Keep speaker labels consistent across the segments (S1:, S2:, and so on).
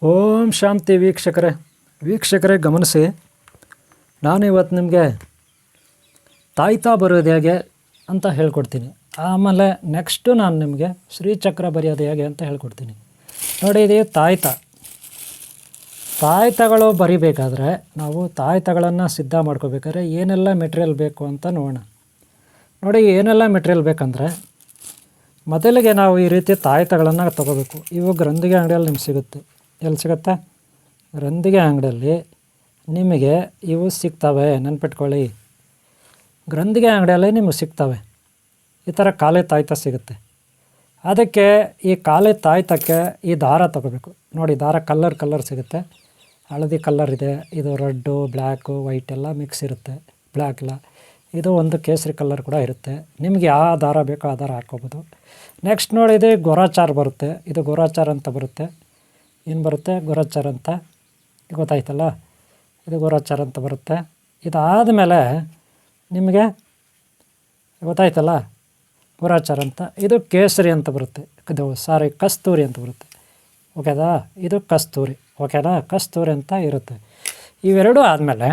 S1: ಓಂ ಶಾಂತಿ ವೀಕ್ಷಕರೇ ಗಮನಿಸಿ. ನಾನು ಇವತ್ತು ನಿಮಗೆ ತಾಯ್ತಾ ಬರೋದು ಹೇಗೆ ಅಂತ ಹೇಳ್ಕೊಡ್ತೀನಿ. ಆಮೇಲೆ ನೆಕ್ಸ್ಟು ನಾನು ನಿಮಗೆ ಶ್ರೀಚಕ್ರ ಬರೆಯೋದು ಹೇಗೆ ಅಂತ ಹೇಳ್ಕೊಡ್ತೀನಿ. ನೋಡಿ, ಇದು ತಾಯ್ತಗಳು ಬರಿಬೇಕಾದ್ರೆ ನಾವು ತಾಯ್ತಗಳನ್ನು ಸಿದ್ಧ ಮಾಡ್ಕೋಬೇಕಾದ್ರೆ ಏನೆಲ್ಲ ಮೆಟೀರಿಯಲ್ ಬೇಕು ಅಂತ ನೋಡೋಣ. ನೋಡಿ, ಏನೆಲ್ಲ ಮೆಟೀರಿಯಲ್ ಬೇಕಂದರೆ ಮೊದಲಿಗೆ ನಾವು ಈ ರೀತಿ ತಾಯ್ತಗಳನ್ನು ತೊಗೋಬೇಕು. ಇವು ಗ್ರಂಥಿಗೆ ಅಂಗಡಿಯಲ್ಲಿ ನಿಮ್ಗೆ ಸಿಗುತ್ತೆ. ಎಲ್ಲಿ ಸಿಗುತ್ತೆ? ಗ್ರಂಥಿಗೆ ಅಂಗಡಿಯಲ್ಲಿ ನಿಮಗೆ ಇವು ಸಿಗ್ತವೆ. ನೆನ್ಪಿಟ್ಕೊಳ್ಳಿ, ಗ್ರಂಥಿಗೆ ಅಂಗಡಿಯಲ್ಲಿ ನಿಮಗೆ ಸಿಗ್ತವೆ. ಈ ಥರ ಖಾಲಿ ತಾಯ್ತ ಸಿಗುತ್ತೆ. ಅದಕ್ಕೆ ಈ ಖಾಲಿ ತಾಯ್ತಕ್ಕೆ ಈ ದಾರ ತೊಗೋಬೇಕು. ನೋಡಿ, ದಾರ ಕಲ್ಲರ್ ಸಿಗುತ್ತೆ. ಹಳದಿ ಕಲ್ಲರ್ ಇದೆ, ಇದು ರೆಡ್ಡು, ಬ್ಲ್ಯಾಕು, ವೈಟ್ ಎಲ್ಲ ಮಿಕ್ಸ್ ಇರುತ್ತೆ. ಬ್ಲ್ಯಾಕ್ ಇಲ್ಲ, ಇದು ಒಂದು ಕೇಸರಿ ಕಲ್ಲರ್ ಕೂಡ ಇರುತ್ತೆ. ನಿಮಗೆ ಯಾವ ದಾರ ಬೇಕೋ ಆ ದಾರ ಹಾಕ್ಕೋಬೋದು. ನೆಕ್ಸ್ಟ್ ನೋಡಿ, ಇದು ಗೊರಾಚಾರ್ ಬರುತ್ತೆ. ಇದು ಗೊರಾಚಾರ್ ಅಂತ ಬರುತ್ತೆ. ಏನು ಬರುತ್ತೆ? ಗೊರಾಚಾರ್ ಅಂತ ಗೊತ್ತಾಯ್ತಲ್ಲ, ಇದು ಗೊರಾಚಾರ್ ಅಂತ ಬರುತ್ತೆ. ಇದಾದಮೇಲೆ ನಿಮಗೆ ಗೊತ್ತಾಯ್ತಲ್ಲ ಗೊರಾಚಾರ್ ಅಂತ. ಇದು ಕೇಸರಿ ಅಂತ ಬರುತ್ತೆ. ಕಸ್ತೂರಿ ಅಂತ ಬರುತ್ತೆ. ಓಕೆದಾ? ಇದು ಕಸ್ತೂರಿ. ಓಕೆನಾ? ಕಸ್ತೂರಿ ಅಂತ ಇರುತ್ತೆ. ಇವೆರಡೂ ಆದಮೇಲೆ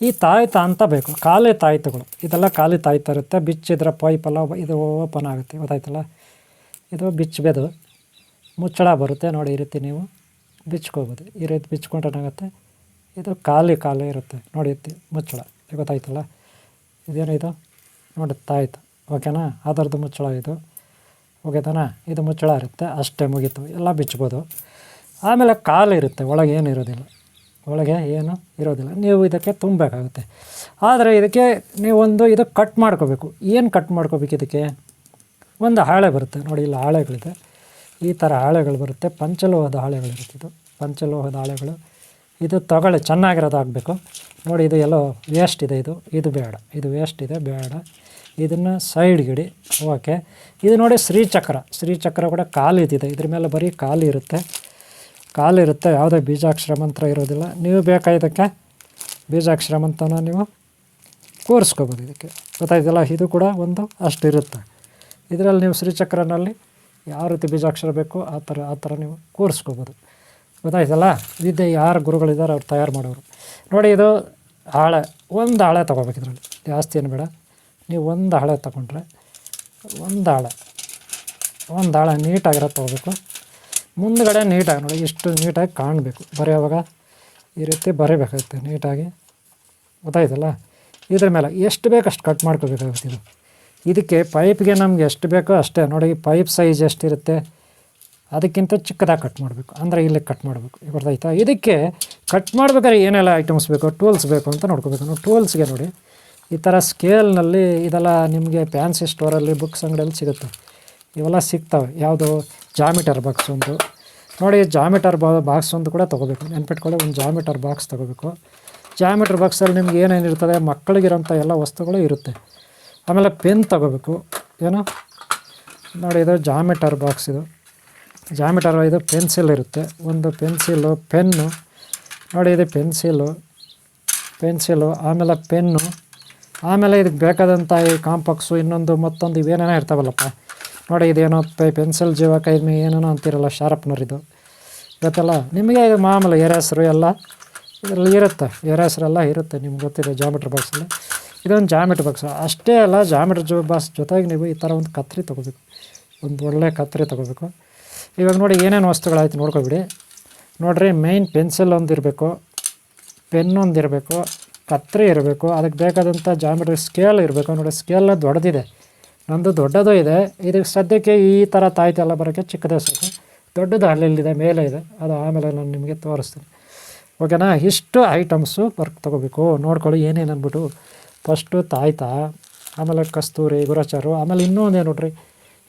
S1: ಈ ತಾಯ್ತ ಅಂತ ಬೇಕು. ಖಾಲಿ ತಾಯ್ತಗಳು, ಇದೆಲ್ಲ ಖಾಲಿ ತಾಯ್ತ ಇರುತ್ತೆ. ಬಿಚ್ಚಿದ್ರೆ ಪೈಪೆಲ್ಲ ಇದು ಓಪನ್ ಆಗುತ್ತೆ. ಗೊತ್ತಾಯ್ತಲ್ಲ? ಇದು ಬಿಚ್ಚಬೇಕು, ಮುಚ್ಚಳ ಬರುತ್ತೆ. ನೋಡಿ, ಈ ರೀತಿ ನೀವು ಬಿಚ್ಕೋಬೋದು. ಈ ರೀತಿ ಬಿಚ್ಕೊಂಡ್ರೆ ಏನಾಗುತ್ತೆ? ಇದು ಖಾಲಿ ಇರುತ್ತೆ. ನೋಡಿ, ಮುಚ್ಚಳ. ಗೊತ್ತಾಯ್ತಲ್ಲ? ಇದೇನಿದು? ನೋಡಿ, ತಾಯ್ತು. ಓಕೆನಾ? ಅದರದ್ದು ಮುಚ್ಚಳ ಇದು. ಓಕೆತಾನ? ಇದು ಮುಚ್ಚಳ ಇರುತ್ತೆ. ಅಷ್ಟೇ, ಮುಗೀತು. ಎಲ್ಲ ಬಿಚ್ಬೋದು. ಆಮೇಲೆ ಇರುತ್ತೆ. ಒಳಗೆ ಏನು ಇರೋದಿಲ್ಲ. ನೀವು ಇದಕ್ಕೆ ತುಂಬಬೇಕಾಗುತ್ತೆ. ಆದರೆ ಇದಕ್ಕೆ ನೀವೊಂದು ಇದು ಕಟ್ ಮಾಡ್ಕೋಬೇಕು. ಏನು ಕಟ್ ಮಾಡ್ಕೋಬೇಕು? ಇದಕ್ಕೆ ಒಂದು ಹಾಳೆ ಬರುತ್ತೆ. ನೋಡಿ, ಇಲ್ಲಿ ಹಾಳೆಗಳಿದೆ. ಈ ಥರ ಹಾಳೆಗಳು ಬರುತ್ತೆ. ಪಂಚಲೋಹದ ಹಾಳೆಗಳಿರುತ್ತೆ. ಇದು ಪಂಚಲೋಹದ ಹಾಳೆಗಳು. ಇದು ತಗೊಳ್ಳಿ, ಚೆನ್ನಾಗಿರೋದು ಆಗಬೇಕು. ನೋಡಿ, ಇದು ಎಲ್ಲೋ ವೇಸ್ಟ್ ಇದೆ. ಇದು ಬೇಡ. ಇದು ವೇಸ್ಟ್ ಇದೆ, ಬೇಡ. ಇದನ್ನು ಸೈಡ್ಗಿಡಿ. ಓಕೆ. ಇದು ನೋಡಿ, ಶ್ರೀಚಕ್ರ ಕೂಡ ಖಾಲಿ ಇದಿದೆ. ಇದ್ರ ಮೇಲೆ ಬರೀ ಖಾಲಿ ಇರುತ್ತೆ. ಯಾವುದೇ ಬೀಜಾಕ್ಷರ ಮಂತ್ರ ಇರೋದಿಲ್ಲ. ನೀವು ಬೇಕಾದಕ್ಕೆ ಬೀಜಾಕ್ಷರ ಮಂತ್ರನ ನೀವು ಕೂರಿಸ್ಕೋಬೋದು ಇದಕ್ಕೆ. ಗೊತ್ತಾಯ್ತಲ್ಲ? ಇದು ಕೂಡ ಒಂದು ಅಷ್ಟಿರುತ್ತೆ. ಇದರಲ್ಲಿ ನೀವು ಶ್ರೀಚಕ್ರನಲ್ಲಿ ಯಾವ ರೀತಿ ಬೀಜಾಕ್ಷರ ಬೇಕೋ ಆ ಥರ ನೀವು ಕೂರಿಸ್ಕೋಬೋದು. ಗೊತ್ತಾಯ್ತಲ್ಲ? ವಿದ್ಯೆ ಯಾರು ಗುರುಗಳಿದ್ದಾರೆ ಅವ್ರು ತಯಾರು ಮಾಡೋರು. ನೋಡಿ, ಇದು ಹಾಳೆ. ಒಂದು ಹಾಳೆ ತೊಗೋಬೇಕು. ಇದರಲ್ಲಿ ಜಾಸ್ತಿ ಏನು ಬೇಡ. ನೀವು ಒಂದು ಹಾಳೆ ತೊಗೊಂಡ್ರೆ ಒಂದು ಹಾಳೆ ನೀಟಾಗಿರೋ ತೊಗೋಬೇಕು. ಮುಂದುಗಡೆ ನೀಟಾಗಿ ನೋಡಿ, ಇಷ್ಟು ನೀಟಾಗಿ ಕಾಣಬೇಕು. ಬರೆಯುವಾಗ ಈ ರೀತಿ ಬರೀಬೇಕಾಗುತ್ತೆ ನೀಟಾಗಿ. ಗೊತ್ತಾಯ್ತಲ್ಲ? ಇದ್ರ ಮೇಲೆ ಎಷ್ಟು ಬೇಕು ಅಷ್ಟು ಕಟ್ ಮಾಡ್ಕೋಬೇಕಾಗುತ್ತೆ. ಇದಕ್ಕೆ ಪೈಪ್ಗೆ ನಮ್ಗೆ ಎಷ್ಟು ಬೇಕೋ ಅಷ್ಟೇ. ನೋಡಿ, ಪೈಪ್ ಸೈಜ್ ಎಷ್ಟಿರುತ್ತೆ ಅದಕ್ಕಿಂತ ಚಿಕ್ಕದಾಗಿ ಕಟ್ ಮಾಡಬೇಕು. ಅಂದರೆ ಇಲ್ಲಿ ಕಟ್ ಮಾಡಬೇಕು. ಗೊತ್ತಾಯ್ತಾ? ಇದಕ್ಕೆ ಕಟ್ ಮಾಡ್ಬೇಕಾದ್ರೆ ಏನೆಲ್ಲ ಐಟಮ್ಸ್ ಬೇಕು, ಟೂಲ್ಸ್ ಬೇಕು ಅಂತ ನೋಡ್ಕೋಬೇಕು. ನಾವು ಟೂಲ್ಸ್ಗೆ ನೋಡಿ, ಈ ಥರ ಸ್ಕೇಲ್ನಲ್ಲಿ ಇದೆಲ್ಲ ನಿಮಗೆ ಫ್ಯಾನ್ಸಿ ಸ್ಟೋರಲ್ಲಿ, ಬುಕ್ಸ್ ಅಂಗಡಿಯಲ್ಲಿ ಸಿಗುತ್ತೆ. ಇವೆಲ್ಲ ಸಿಗ್ತವೆ. ಯಾವುದು? ಜಾಮಿಟರ್ ಬಾಕ್ಸ್ ಒಂದು. ನೋಡಿ, ಜಾಮಿಟರ್ ಬಾಕ್ಸ್ ಒಂದು ಕೂಡ ತೊಗೋಬೇಕು. ನೆನ್ಪಿಟ್ಕೊಳ್ಳಿ, ಒಂದು ಜಾಮಿಟರ್ ಬಾಕ್ಸ್ ತೊಗೋಬೇಕು. ಜಾಮಿಟರ್ ಬಾಕ್ಸಲ್ಲಿ ನಿಮ್ಗೆ ಏನೇನಿರ್ತದೆ, ಮಕ್ಕಳಿಗಿರೋಂಥ ಎಲ್ಲ ವಸ್ತುಗಳು ಇರುತ್ತೆ. ಆಮೇಲೆ ಪೆನ್ ತೊಗೋಬೇಕು. ಏನು ನೋಡಿ, ಇದು ಜಾಮಿಟರ್ ಬಾಕ್ಸ್. ಇದು ಪೆನ್ಸಿಲ್ ಇರುತ್ತೆ. ಒಂದು ಪೆನ್ಸಿಲು, ಪೆನ್ನು. ನೋಡಿ, ಇದು ಪೆನ್ಸಿಲು, ಆಮೇಲೆ ಪೆನ್ನು, ಆಮೇಲೆ ಇದಕ್ಕೆ ಬೇಕಾದಂಥ ಈ ಕಾಂಪಾಕ್ಸು, ಮತ್ತೊಂದು ಇವೇನೇನೋ ಇರ್ತಾವಲ್ಲಪ್ಪ. ನೋಡಿ, ಇದೇನೋ ಪೆನ್ಸಿಲ್ ಜೀವ ಕೈಮಿ ಏನೇನೋ ಅಂತಿರಲ್ಲ, ಶಾರ್ಪ್ನರ್. ಇದು ಗೊತ್ತಲ್ಲ ನಿಮಗೆ? ಇದು ಮಾಮೂಲು ಎರೇಸರು ಎಲ್ಲ ಇದರಲ್ಲಿ ಇರುತ್ತೆ. ಎರೇಸರೆಲ್ಲ ಇರುತ್ತೆ, ನಿಮ್ಗೆ ಗೊತ್ತಿದೆ ಜಾಮಿಟ್ರಿ ಬಾಕ್ಸಲ್ಲಿ. ಇದೊಂದು ಜಾಮಿಟ್ರಿ ಬಾಕ್ಸ್. ಅಷ್ಟೇ ಅಲ್ಲ, ಜಾಮಿಟ್ರಿ ಬಾಕ್ಸ್ ಜೊತೆಗೆ ನೀವು ಈ ಥರ ಒಂದು ಕತ್ರಿ ತೊಗೋಬೇಕು. ಒಂದು ಒಳ್ಳೆ ಕತ್ರಿ ತೊಗೋಬೇಕು. ಇವಾಗ ನೋಡಿ, ಏನೇನು ವಸ್ತುಗಳಾಯ್ತು ನೋಡ್ಕೊಬಿಡಿ. ನೋಡಿರಿ, ಮೇಯ್ನ್ ಪೆನ್ಸಿಲ್ ಒಂದು ಇರಬೇಕು, ಪೆನ್ ಒಂದು ಇರಬೇಕು, ಕತ್ರಿ ಇರಬೇಕು. ಅದಕ್ಕೆ ಬೇಕಾದಂಥ ಜಾಮಿಟ್ರಿ ಸ್ಕೇಲ್ ಇರಬೇಕು. ನೋಡಿ, ಸ್ಕೇಲ್ ದೊಡ್ಡದಿದೆ, ನಂದು ದೊಡ್ಡದು ಇದೆ. ಇದಕ್ಕೆ ಸದ್ಯಕ್ಕೆ ಈ ಥರ ತಾಯ್ತೆಲ್ಲ ಬರೋಕ್ಕೆ ಚಿಕ್ಕದೇ ಸಾಕು. ದೊಡ್ಡದು ಅಲ್ಲಿದೆ, ಮೇಲೆ ಇದೆ. ಅದು ಆಮೇಲೆ ನಾನು ನಿಮಗೆ ತೋರಿಸ್ತೀನಿ. ಓಕೆನಾ? ಇಷ್ಟು ಐಟಮ್ಸು ತೊಗೋಬೇಕು. ನೋಡ್ಕೊಳ್ಳಿ ಏನೇನು ಅಂದ್ಬಿಟ್ಟು. ಫಸ್ಟು ತಾಯ್ತ, ಆಮೇಲೆ ಕಸ್ತೂರಿ, ಗುರಾಚಾರು, ಆಮೇಲೆ ಇನ್ನೂ ಒಂದೇ ನೋಡ್ರಿ,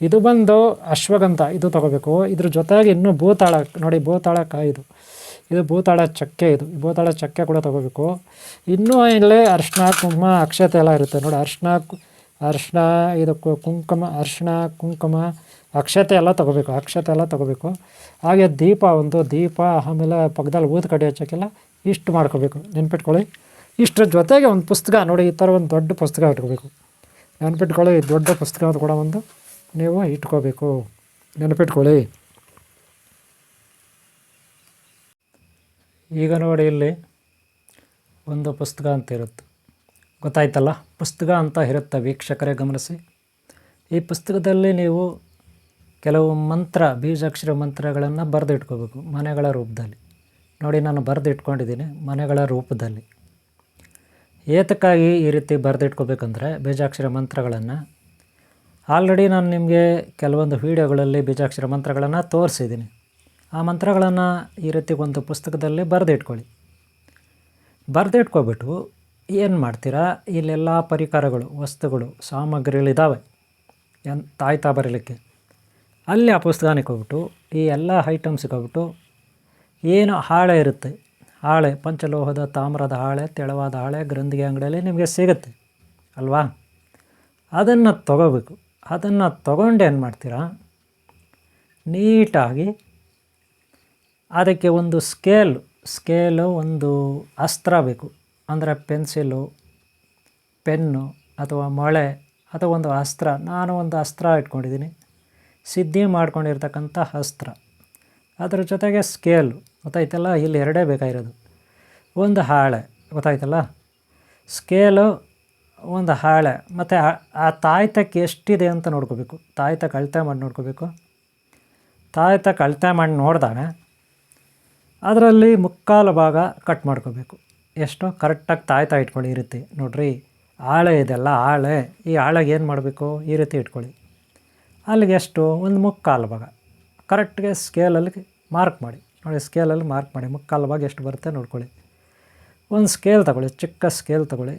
S1: ಇದು ಬಂದು ಅಶ್ವಗಂಧ. ಇದು ತೊಗೋಬೇಕು. ಇದ್ರ ಜೊತೆಗೆ ಇನ್ನೂ ಭೂತಾಳ. ನೋಡಿ, ಭೂತಾಳ ಕಾಯಿ. ಇದು ಭೂತಾಳ ಚಕ್ಕೆ. ಭೂತಾಳ ಚಕ್ಕೆ ಕೂಡ ತೊಗೋಬೇಕು. ಇನ್ನೂ ಇಲ್ಲೇ ಅರಿಶಿನ, ಕುಂಕುಮ, ಅಕ್ಷತೆ ಎಲ್ಲ ಇರುತ್ತೆ. ನೋಡಿ, ಅರಿಶಿನ, ಇದು ಕುಂಕುಮ, ಅರಿಶಿನ, ಕುಂಕುಮ, ಅಕ್ಷತೆ ಎಲ್ಲ ತೊಗೋಬೇಕು. ಹಾಗೆ ದೀಪ, ಆಮೇಲೆ ಪಕ್ಕದಲ್ಲಿ ಊದು ಕಡ್ಡಿ ಹಚ್ಚೋಕ್ಕೆಲ್ಲ ಇಷ್ಟು ಮಾಡ್ಕೋಬೇಕು. ನೆನ್ಪಿಟ್ಕೊಳ್ಳಿ. ಇಷ್ಟರ ಜೊತೆಗೆ ಒಂದು ಪುಸ್ತಕ. ನೋಡಿ, ಈ ಥರ ಒಂದು ದೊಡ್ಡ ಪುಸ್ತಕ ಇಟ್ಕೋಬೇಕು. ನೆನ್ಪಿಟ್ಕೊಳ್ಳಿ, ದೊಡ್ಡ ಪುಸ್ತಕ ಕೂಡ ಒಂದು ನೀವು ಇಟ್ಕೋಬೇಕು. ನೆನಪಿಟ್ಕೊಳ್ಳಿ. ಈಗ ನೋಡಿ ಇಲ್ಲಿ ಒಂದು ಪುಸ್ತಕ ಅಂತ ಇರುತ್ತೆ, ಗೊತ್ತಾಯ್ತಲ್ಲ? ಪುಸ್ತಕ ಅಂತ ಇರುತ್ತೆ ವೀಕ್ಷಕರೇ, ಗಮನಿಸಿ. ಈ ಪುಸ್ತಕದಲ್ಲಿ ನೀವು ಕೆಲವು ಮಂತ್ರ, ಬೀಜಾಕ್ಷರ ಮಂತ್ರಗಳನ್ನು ಬರೆದಿಟ್ಕೋಬೇಕು ಮನೆಗಳ ರೂಪದಲ್ಲಿ. ನೋಡಿ, ನಾನು ಬರೆದಿಟ್ಕೊಂಡಿದ್ದೀನಿ ಮನೆಗಳ ರೂಪದಲ್ಲಿ. ಏತಕ್ಕಾಗಿ ಈ ರೀತಿ ಬರೆದಿಟ್ಕೋಬೇಕಂದ್ರೆ ಬೀಜಾಕ್ಷರ ಮಂತ್ರಗಳನ್ನು ಆಲ್ರೆಡಿ ನಾನು ನಿಮಗೆ ಕೆಲವೊಂದು ವೀಡಿಯೋಗಳಲ್ಲಿ ಬೀಜಾಕ್ಷರ ಮಂತ್ರಗಳನ್ನು ತೋರಿಸಿದ್ದೀನಿ. ಆ ಮಂತ್ರಗಳನ್ನು ಈ ರೀತಿ ಒಂದು ಪುಸ್ತಕದಲ್ಲಿ ಬರೆದಿಟ್ಕೊಳ್ಳಿ. ಬರೆದಿಟ್ಕೊಬಿಟ್ಟು ಏನು ಮಾಡ್ತೀರಾ, ಇಲ್ಲೆಲ್ಲ ಪರಿಕರಗಳು, ವಸ್ತುಗಳು, ಸಾಮಗ್ರಿಗಳಿದ್ದಾವೆ ತಾಯ್ತಾ ಬರೀಲಿಕ್ಕೆ. ಅಲ್ಲಿ ಆ ಪುಸ್ತಕನ ಇಟ್ಕೊಬಿಟ್ಟು ಈ ಎಲ್ಲ ಐಟಮ್ಸ್ ಇಟ್ಕೊಬಿಟ್ಟು ಏನು ಹಾಳೆ ಇರುತ್ತೆ, ಹಾಳೆ, ಪಂಚಲೋಹದ ತಾಮ್ರದ ಹಾಳೆ, ತೆಳವಾದ ಹಾಳೆ ಗ್ರಂಥಿಗೆ ಅಂಗಡಿಯಲ್ಲಿ ನಿಮಗೆ ಸಿಗುತ್ತೆ ಅಲ್ವಾ? ಅದನ್ನು ತಗೋಬೇಕು. ಅದನ್ನು ತಗೊಂಡು ಏನು ಮಾಡ್ತೀರಾ, ನೀಟಾಗಿ ಅದಕ್ಕೆ ಒಂದು ಸ್ಕೇಲು, ಒಂದು ಅಸ್ತ್ರ ಬೇಕು. ಅಂದರೆ ಪೆನ್ಸಿಲು, ಪೆನ್ನು ಅಥವಾ ಮೊಳೆ ಅಥವಾ ಒಂದು ಅಸ್ತ್ರ. ನಾನು ಒಂದು ಅಸ್ತ್ರ ಇಟ್ಕೊಂಡಿದ್ದೀನಿ, ಸಿದ್ಧಿ ಮಾಡ್ಕೊಂಡಿರ್ತಕ್ಕಂಥ ಅಸ್ತ್ರ. ಅದರ ಜೊತೆಗೆ ಸ್ಕೇಲು, ಗೊತ್ತಾಯ್ತಲ್ಲ? ಇಲ್ಲಿ ಎರಡೇ ಬೇಕಾಗಿರೋದು. ಒಂದು ಹಾಳೆ, ಗೊತ್ತಾಯ್ತಲ್ಲ? ಸ್ಕೇಲು, ಒಂದು ಹಾಳೆ, ಮತ್ತು ಆ ತಾಯ್ತಕ್ಕೆ ಎಷ್ಟಿದೆ ಅಂತ ನೋಡ್ಕೋಬೇಕು. ತಾಯ್ತಕ್ಕೆ ಅಳತೆ ಮಾಡಿ ನೋಡ್ಕೋಬೇಕು. ತಾಯ್ತಕ್ಕೆ ಅಳತೆ ಮಾಡಿ ನೋಡಿದಾಗ ಅದರಲ್ಲಿ ಮುಕ್ಕಾಲು ಭಾಗ ಕಟ್ ಮಾಡ್ಕೋಬೇಕು. ಎಷ್ಟು ಕರೆಕ್ಟಾಗಿ ತಾಯ್ತಾ ಇಟ್ಕೊಳ್ಳಿ. ಈ ರೀತಿ ನೋಡಿರಿ, ಹಾಳೆ ಇದೆಲ್ಲ ಹಾಳೆ. ಈ ಹಾಳೆಗೆ ಏನು ಮಾಡಬೇಕು, ಈ ರೀತಿ ಇಟ್ಕೊಳ್ಳಿ. ಅಲ್ಲಿಗೆ ಎಷ್ಟು, ಒಂದು ಮುಕ್ಕಾಲು ಭಾಗ ಕರೆಕ್ಟ್ಗೆ ಸ್ಕೇಲಲ್ಲಿ ಮಾರ್ಕ್ ಮಾಡಿ. ನೋಡಿ, ಸ್ಕೇಲಲ್ಲಿ ಮಾರ್ಕ್ ಮಾಡಿ ಮುಕ್ಕಾಲು ಭಾಗ ಎಷ್ಟು ಬರುತ್ತೆ ನೋಡ್ಕೊಳ್ಳಿ. ಒಂದು ಸ್ಕೇಲ್ ತಗೊಳ್ಳಿ, ಚಿಕ್ಕ ಸ್ಕೇಲ್ ತಗೊಳ್ಳಿ.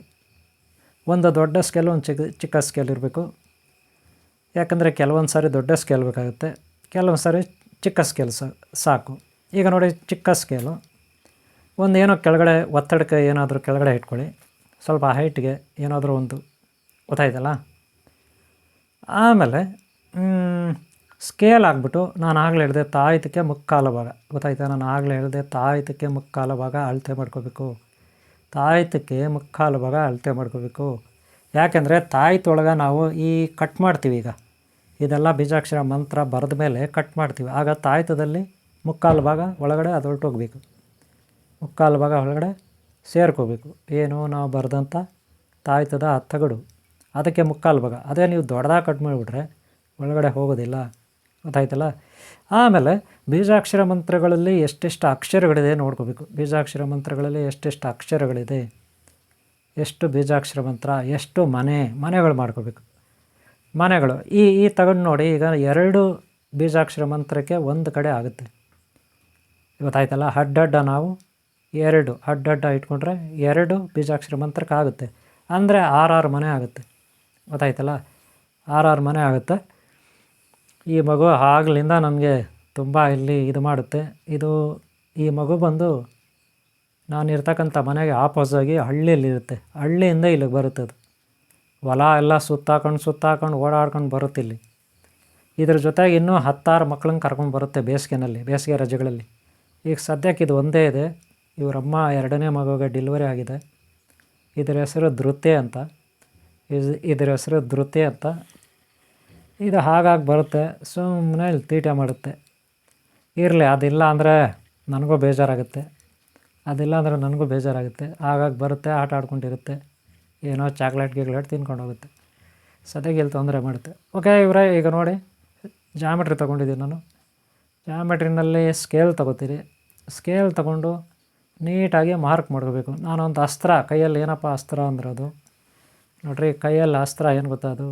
S1: ಒಂದು ದೊಡ್ಡ ಸ್ಕೇಲು, ಒಂದು ಚಿಕ್ಕ ಸ್ಕೇಲ್ ಇರಬೇಕು. ಯಾಕಂದರೆ ಕೆಲವೊಂದು ಸಾರಿ ದೊಡ್ಡ ಸ್ಕೇಲ್ ಬೇಕಾಗುತ್ತೆ, ಕೆಲವೊಂದು ಸಾರಿ ಚಿಕ್ಕ ಸ್ಕೇಲ್ ಸಾಕು. ಈಗ ನೋಡಿ, ಚಿಕ್ಕ ಸ್ಕೇಲು ಒಂದು ಏನೋ ಕೆಳಗಡೆ ಒತ್ತಡಕ್ಕೆ ಏನಾದರೂ ಕೆಳಗಡೆ ಇಟ್ಕೊಳ್ಳಿ, ಸ್ವಲ್ಪ ಹೈಟ್ಗೆ ಏನಾದರೂ ಒಂದು, ಗೊತ್ತಾಯ್ತಲ್ಲ? ಆಮೇಲೆ ಸ್ಕೇಲ್ ಆಗಿಬಿಟ್ಟು ನಾನು ಆಗಲೇ ಹೇಳಿದೆ ತಾಯ್ತಕ್ಕೆ ಮುಕ್ಕಾಲು ಭಾಗ, ಗೊತ್ತಾಯ್ತಾ? ನಾನು ಆಗಲೇ ಹೇಳಿದೆ ತಾಯ್ತಕ್ಕೆ ಮುಕ್ಕಾಲು ಭಾಗ ಅಳತೆ ಮಾಡ್ಕೋಬೇಕು. ತಾಯ್ತಕ್ಕೆ ಮುಕ್ಕಾಲು ಭಾಗ ಅಳತೆ ಮಾಡ್ಕೋಬೇಕು. ಯಾಕೆಂದರೆ ತಾಯ್ತೊಳಗೆ ನಾವು ಈ ಕಟ್ ಮಾಡ್ತೀವಿ. ಈಗ ಇದೆಲ್ಲ ಬೀಜಾಕ್ಷರ ಮಂತ್ರ ಬರೆದ ಮೇಲೆ ಕಟ್ ಮಾಡ್ತೀವಿ. ಆಗ ತಾಯ್ತದಲ್ಲಿ ಮುಕ್ಕಾಲು ಭಾಗ ಒಳಗಡೆ ಅದು ಹೊರಟೋಗ್ಬೇಕು, ಮುಕ್ಕಾಲು ಭಾಗ ಒಳಗಡೆ ಸೇರ್ಕೋಬೇಕು. ಏನು ನಾವು ಬರೆದಂಥ ತಾಯ್ತದ ತಗಡು, ಅದಕ್ಕೆ ಮುಕ್ಕಾಲು ಭಾಗ. ಅದೇ ನೀವು ದೊಡ್ಡದಾಗಿ ಕಟ್ ಮಾಡಿಬಿಟ್ರೆ ಒಳಗಡೆ ಹೋಗೋದಿಲ್ಲ, ಗೊತ್ತಾಯ್ತಲ್ಲ? ಆಮೇಲೆ ಬೀಜಾಕ್ಷರ ಮಂತ್ರಗಳಲ್ಲಿ ಎಷ್ಟೆಷ್ಟು ಅಕ್ಷರಗಳಿದೆ ನೋಡ್ಕೋಬೇಕು. ಬೀಜಾಕ್ಷರ ಮಂತ್ರಗಳಲ್ಲಿ ಎಷ್ಟೆಷ್ಟು ಅಕ್ಷರಗಳಿದೆ, ಎಷ್ಟು ಬೀಜಾಕ್ಷರ ಮಂತ್ರ, ಎಷ್ಟು ಮನೆಗಳು ಮಾಡ್ಕೋಬೇಕು. ಮನೆಗಳು ಈ ತಗೊಂಡು ನೋಡಿ, ಈಗ 2 ಬೀಜಾಕ್ಷರ ಮಂತ್ರಕ್ಕೆ ಒಂದು ಕಡೆ ಆಗುತ್ತೆ, ಗೊತ್ತಾಯ್ತಲ್ಲ? ಅಡ್ಡಡ್ಡ ನಾವು 2 ಅಡ್ಡಡ್ಡ ಇಟ್ಕೊಂಡ್ರೆ 2 ಬೀಜಾಕ್ಷರ ಮಂತ್ರಕ್ಕೆ ಆಗುತ್ತೆ. ಅಂದರೆ 6 ಮನೆ ಆಗುತ್ತೆ, ಗೊತ್ತಾಯ್ತಲ್ಲ? 6 ಮನೆ ಆಗುತ್ತೆ. ಈ ಮಗು ಆಗ್ಲಿಂದ ನನಗೆ ತುಂಬ ಇಲ್ಲಿ ಇದು ಮಾಡುತ್ತೆ. ಈ ಮಗು ಬಂದು ನಾನಿರ್ತಕ್ಕಂಥ ಮನೆಗೆ ಆಪೋಸಾಗಿ ಹಳ್ಳಿಯಲ್ಲಿರುತ್ತೆ. ಹಳ್ಳಿಯಿಂದ ಇಲ್ಲಿಗೆ ಬರುತ್ತೆ. ಅದು ಹೊಲ ಎಲ್ಲ ಸುತ್ತಾಕೊಂಡು ಓಡಾಡ್ಕೊಂಡು ಬರುತ್ತೆ ಇಲ್ಲಿ. ಇದ್ರ ಜೊತೆಗೆ ಇನ್ನೂ 10 ಮಕ್ಕಳನ್ನ ಕರ್ಕೊಂಡು ಬರುತ್ತೆ ಬೇಸಿಗೆ ರಜೆಗಳಲ್ಲಿ. ಈಗ ಸದ್ಯಕ್ಕೆ ಇದು ಒಂದೇ ಇದೆ. ಇವರಮ್ಮ 2ನೇ ಮಗುಗೆ ಡೆಲಿವರಿ ಆಗಿದೆ. ಇದರ ಹೆಸರು ಧೃತಿ ಅಂತ. ಇದು ಹಾಗಾಗಿ ಬರುತ್ತೆ, ಸುಮ್ಮನೆ ಇಲ್ಲಿ ತೀಟ ಮಾಡುತ್ತೆ. ಇರಲಿ, ಅದಿಲ್ಲ ಅಂದರೆ ನನಗೂ ಬೇಜಾರಾಗುತ್ತೆ. ಹಾಗಾಗಿ ಬರುತ್ತೆ, ಆಟ ಆಡ್ಕೊಂಡಿರುತ್ತೆ, ಏನೋ ಚಾಕ್ಲೇಟ್ ತಿನ್ಕೊಂಡು ಹೋಗುತ್ತೆ. ಸದ್ಯಕ್ಕೆ ಇಲ್ಲಿ ತೊಂದರೆ ಮಾಡುತ್ತೆ. ಓಕೆ ಇವರೇ, ಈಗ ನೋಡಿ ಜಾಮೆಟ್ರಿ ತೊಗೊಂಡಿದ್ದೀನಿ ನಾನು. ಜಾಮೆಟ್ರಿನಲ್ಲಿ ಸ್ಕೇಲ್ ತೊಗೋತೀರಿ. ಸ್ಕೇಲ್ ತೊಗೊಂಡು ನೀಟಾಗಿ ಮಾರ್ಕ್ ಮಾಡ್ಕೋಬೇಕು. ನಾನೊಂದು ಅಸ್ತ್ರ ಕೈಯಲ್ಲಿ, ಏನಪ್ಪ ಅಸ್ತ್ರ ಅಂದ್ರೆ ಅದು ನೋಡ್ರಿ, ಕೈಯಲ್ಲಿ ಅಸ್ತ್ರ ಏನು ಗೊತ್ತಾ, ಅದು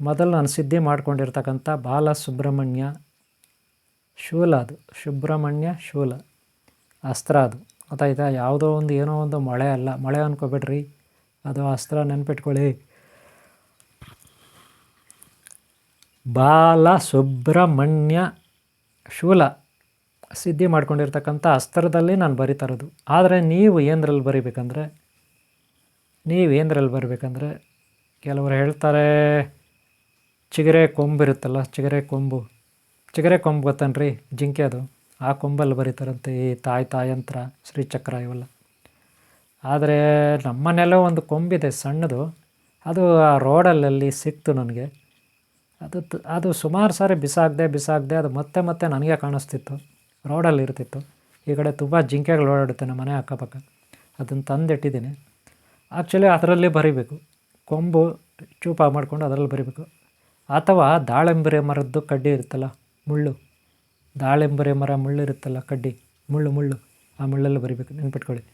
S1: ಮೊದಲು ನಾನು ಸಿದ್ಧಿ ಮಾಡ್ಕೊಂಡಿರ್ತಕ್ಕಂಥ ಬಾಲಸುಬ್ರಹ್ಮಣ್ಯ ಶೂಲ, ಅದು ಸುಬ್ರಹ್ಮಣ್ಯ ಶೂಲ ಅಸ್ತ್ರ. ಅದು ಗೊತ್ತಾಯ್ತಾ? ಯಾವುದೋ ಒಂದು ಏನೋ ಒಂದು ಮೊಳೆ ಅಲ್ಲ, ಮೊಳೆ ಅಂದ್ಕೊಬೇಡ್ರಿ, ಅದು ಅಸ್ತ್ರ ನೆನ್ಪಿಟ್ಕೊಳ್ಳಿ. ಬಾಲಸುಬ್ರಹ್ಮಣ್ಯ ಶೂಲ ಸಿದ್ಧಿ ಮಾಡ್ಕೊಂಡಿರ್ತಕ್ಕಂಥ ಅಸ್ತ್ರದಲ್ಲಿ ನಾನು ಬರಿತಾ ಇರೋದು. ಆದರೆ ನೀವು ಏನರಲ್ಲಿ ಬರಿಬೇಕಂದ್ರೆ ಕೆಲವರು ಹೇಳ್ತಾರೆ ಚಿಗರೆ ಕೊಂಬು ಇರುತ್ತಲ್ಲ, ಚಿಗರೆ ಕೊಂಬು ಗೊತ್ತನ್ರಿ, ಜಿಂಕೆ, ಅದು ಆ ಕೊಂಬಲ್ಲಿ ಬರೀತಾರಂತೆ ಈ ತಾಯಂತ್ರ, ಶ್ರೀಚಕ್ರ ಇವೆಲ್ಲ. ಆದರೆ ನಮ್ಮನೆಲ್ಲೋ ಒಂದು ಕೊಂಬಿದೆ ಸಣ್ಣದು, ಅದು ಆ ರೋಡಲ್ಲಿ ಸಿಕ್ತು ನನಗೆ. ಅದು ಸುಮಾರು ಸಾರಿ ಬಿಸಾಕ್ದೆ ಅದು ಮತ್ತೆ ನನಗೆ ಕಾಣಿಸ್ತಿತ್ತು, ರೋಡಲ್ಲಿ ಇರ್ತಿತ್ತು. ಈ ಕಡೆ ತುಂಬ ಜಿಂಕೆಗಳು ಓಡಾಡುತ್ತೆ ನಮ್ಮ ಮನೆ ಅಕ್ಕಪಕ್ಕ. ಅದನ್ನು ತಂದಿಟ್ಟಿದ್ದೀನಿ. ಆ್ಯಕ್ಚುಲಿ ಅದರಲ್ಲಿ ಬರಿಬೇಕು, ಕೊಂಬು ಚೂಪ ಮಾಡಿಕೊಂಡು ಅದರಲ್ಲಿ ಬರಿಬೇಕು. ಅಥವಾ ದಾಳಿಂಬೆ ಮರದ್ದು ಕಡ್ಡಿ ಇರುತ್ತಲ್ಲ, ಮುಳ್ಳು, ದಾಳಿಂಬೆ ಮರ ಮುಳ್ಳಿರುತ್ತಲ್ಲ, ಕಡ್ಡಿ, ಮುಳ್ಳು, ಆ ಮುಳ್ಳಲ್ಲಿ ಬರಿಬೇಕು, ನೆನ್ಪಿಟ್ಕೊಳ್ಳಿ.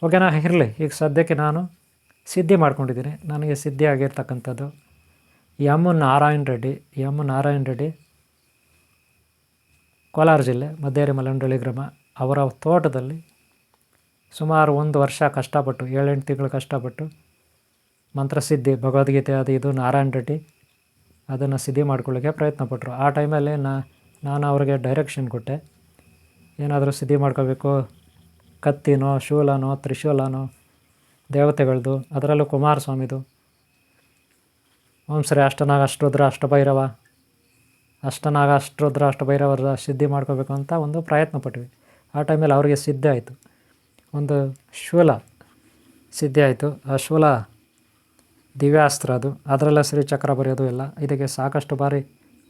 S1: ಓಕೆನಾ? ಇರಲಿ. ಈಗ ಸದ್ಯಕ್ಕೆ ನಾನು ಸಿದ್ಧಿ ಮಾಡ್ಕೊಂಡಿದ್ದೀನಿ. ನನಗೆ ಸಿದ್ಧಿ ಆಗಿರ್ತಕ್ಕಂಥದ್ದು ಎಮ್ ನಾರಾಯಣ ರೆಡ್ಡಿ, ಕೋಲಾರ ಜಿಲ್ಲೆ ಮದ್ದೇರಿ ಮಲ್ಲಂಡಳ್ಳಿ ಗ್ರಾಮ. ಅವರ ತೋಟದಲ್ಲಿ ಸುಮಾರು 1 ವರ್ಷ ಕಷ್ಟಪಟ್ಟು, 7-8 ತಿಂಗಳು ಕಷ್ಟಪಟ್ಟು ಮಂತ್ರಸಿದ್ಧಿ, ಭಗವದ್ಗೀತೆ ಅದು ಇದು ನಾರಾಯಣ ರೆಡ್ಡಿ ಅದನ್ನು ಸಿದ್ಧಿ ಮಾಡ್ಕೊಳ್ಳೋಕ್ಕೆ ಪ್ರಯತ್ನಪಟ್ಟರು. ಆ ಟೈಮಲ್ಲಿ ನಾನು ಅವ್ರಿಗೆ ಡೈರೆಕ್ಷನ್ ಕೊಟ್ಟೆ. ಏನಾದರೂ ಸಿದ್ಧಿ ಮಾಡ್ಕೋಬೇಕು, ಕತ್ತಿನೋ, ಶೂಲನೋ, ತ್ರಿಶೂಲನೋ, ದೇವತೆಗಳದ್ದು, ಅದರಲ್ಲೂ ಕುಮಾರಸ್ವಾಮಿದು, ಓಂ ಶ್ರೀ ಅಷ್ಟನಾಗ ಅಷ್ಟರುದ್ರ ಅಷ್ಟಭೈರವರ ಸಿದ್ಧಿ ಮಾಡ್ಕೋಬೇಕು ಅಂತ ಒಂದು ಪ್ರಯತ್ನ ಪಟ್ವಿ. ಆ ಟೈಮಲ್ಲಿ ಅವರಿಗೆ ಸಿದ್ಧಿ ಆಯಿತು, ಒಂದು ಶೂಲ ಸಿದ್ಧಿ ಆಯಿತು. ಆ ಶೂಲ ದಿವ್ಯಾಸ್ತ್ರ, ಅದರಲ್ಲ ಶ್ರೀಚಕ್ರ ಬರೆಯೋದು ಎಲ್ಲ. ಇದಕ್ಕೆ ಸಾಕಷ್ಟು ಬಾರಿ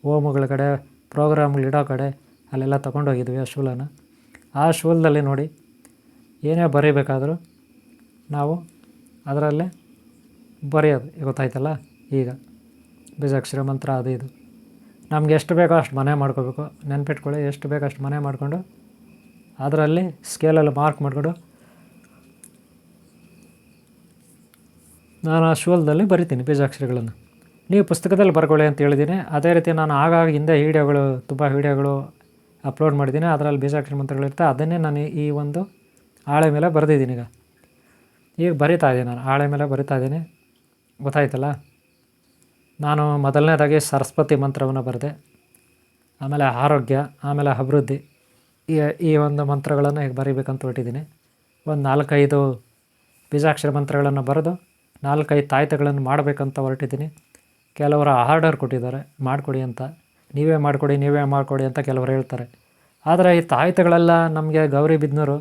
S1: ಹೋಮಗಳ ಕಡೆ, ಪ್ರೋಗ್ರಾಮ್ಗಳಿಡೋ ಕಡೆ ಅಲ್ಲೆಲ್ಲ ತೊಗೊಂಡೋಗಿದ್ವಿ ಆ ಶೂಲನ. ಆ ಶೂಲದಲ್ಲಿ ನೋಡಿ, ಏನೇ ಬರೀಬೇಕಾದರೂ ನಾವು ಅದರಲ್ಲೇ ಬರೆಯೋದು, ಗೊತ್ತಾಯ್ತಲ್ಲ. ಈಗ ಬೀಜಾಕ್ಷರ ಮಂತ್ರ ಅದು ಇದು ನಮ್ಗೆ ಎಷ್ಟು ಬೇಕೋ ಅಷ್ಟು ಮನೆ ಮಾಡ್ಕೋಬೇಕು, ನೆನ್ಪಿಟ್ಕೊಳ್ಳಿ. ಎಷ್ಟು ಬೇಕೋ ಅಷ್ಟು ಮನೆ ಮಾಡಿಕೊಂಡು ಅದರಲ್ಲಿ ಸ್ಕೇಲಲ್ಲಿ ಮಾರ್ಕ್ ಮಾಡಿಕೊಂಡು ನಾನು ಆ ಶೂಲದಲ್ಲಿ ಬರಿತೀನಿ ಬೀಜಾಕ್ಷರಗಳನ್ನು. ನೀವು ಪುಸ್ತಕದಲ್ಲಿ ಬರ್ಕೊಳ್ಳಿ ಅಂತ ಹೇಳಿದ್ದೀನಿ. ಅದೇ ರೀತಿ ನಾನು ಆಗಾಗ ಹಿಂದೆ ತುಂಬ ವೀಡಿಯೋಗಳು ಅಪ್ಲೋಡ್ ಮಾಡಿದ್ದೀನಿ. ಅದರಲ್ಲಿ ಬೀಜಾಕ್ಷರ ಮಂತ್ರಗಳಿರ್ತವೆ. ಅದನ್ನೇ ನಾನು ಈ ಒಂದು ಹಾಳೆ ಮೇಲೆ ಬರೆದಿದ್ದೀನಿ. ಈಗ ಬರಿತಾ ಇದ್ದೀನಿ, ನಾನು ಹಾಳೆ ಮೇಲೆ ಬರಿತಾ ಇದ್ದೀನಿ, ಗೊತ್ತಾಯ್ತಲ್ಲ. ನಾನು ಮೊದಲನೇದಾಗಿ ಸರಸ್ವತಿ ಮಂತ್ರವನ್ನು ಬರೆದೆ, ಆಮೇಲೆ ಆರೋಗ್ಯ, ಆಮೇಲೆ ಅಭಿವೃದ್ಧಿ, ಈ ಒಂದು ಮಂತ್ರಗಳನ್ನು ಈಗ ಬರೀಬೇಕಂತ ಹೊರಟಿದ್ದೀನಿ. ಒಂದು 4-5 ಬೀಜಾಕ್ಷರ ಮಂತ್ರಗಳನ್ನು ಬರೆದು 4-5 ತಾಯ್ತಗಳನ್ನು ಮಾಡಬೇಕಂತ ಹೊರಟಿದ್ದೀನಿ. ಕೆಲವರು ಆರ್ಡರ್ ಕೊಟ್ಟಿದ್ದಾರೆ, ಮಾಡಿಕೊಡಿ ಅಂತ. ನೀವೇ ಮಾಡಿಕೊಡಿ ಅಂತ ಕೆಲವರು ಹೇಳ್ತಾರೆ. ಆದರೆ ಈ ತಾಯ್ತಗಳೆಲ್ಲ ನಮಗೆ ಗೌರಿಬಿದನೂರು,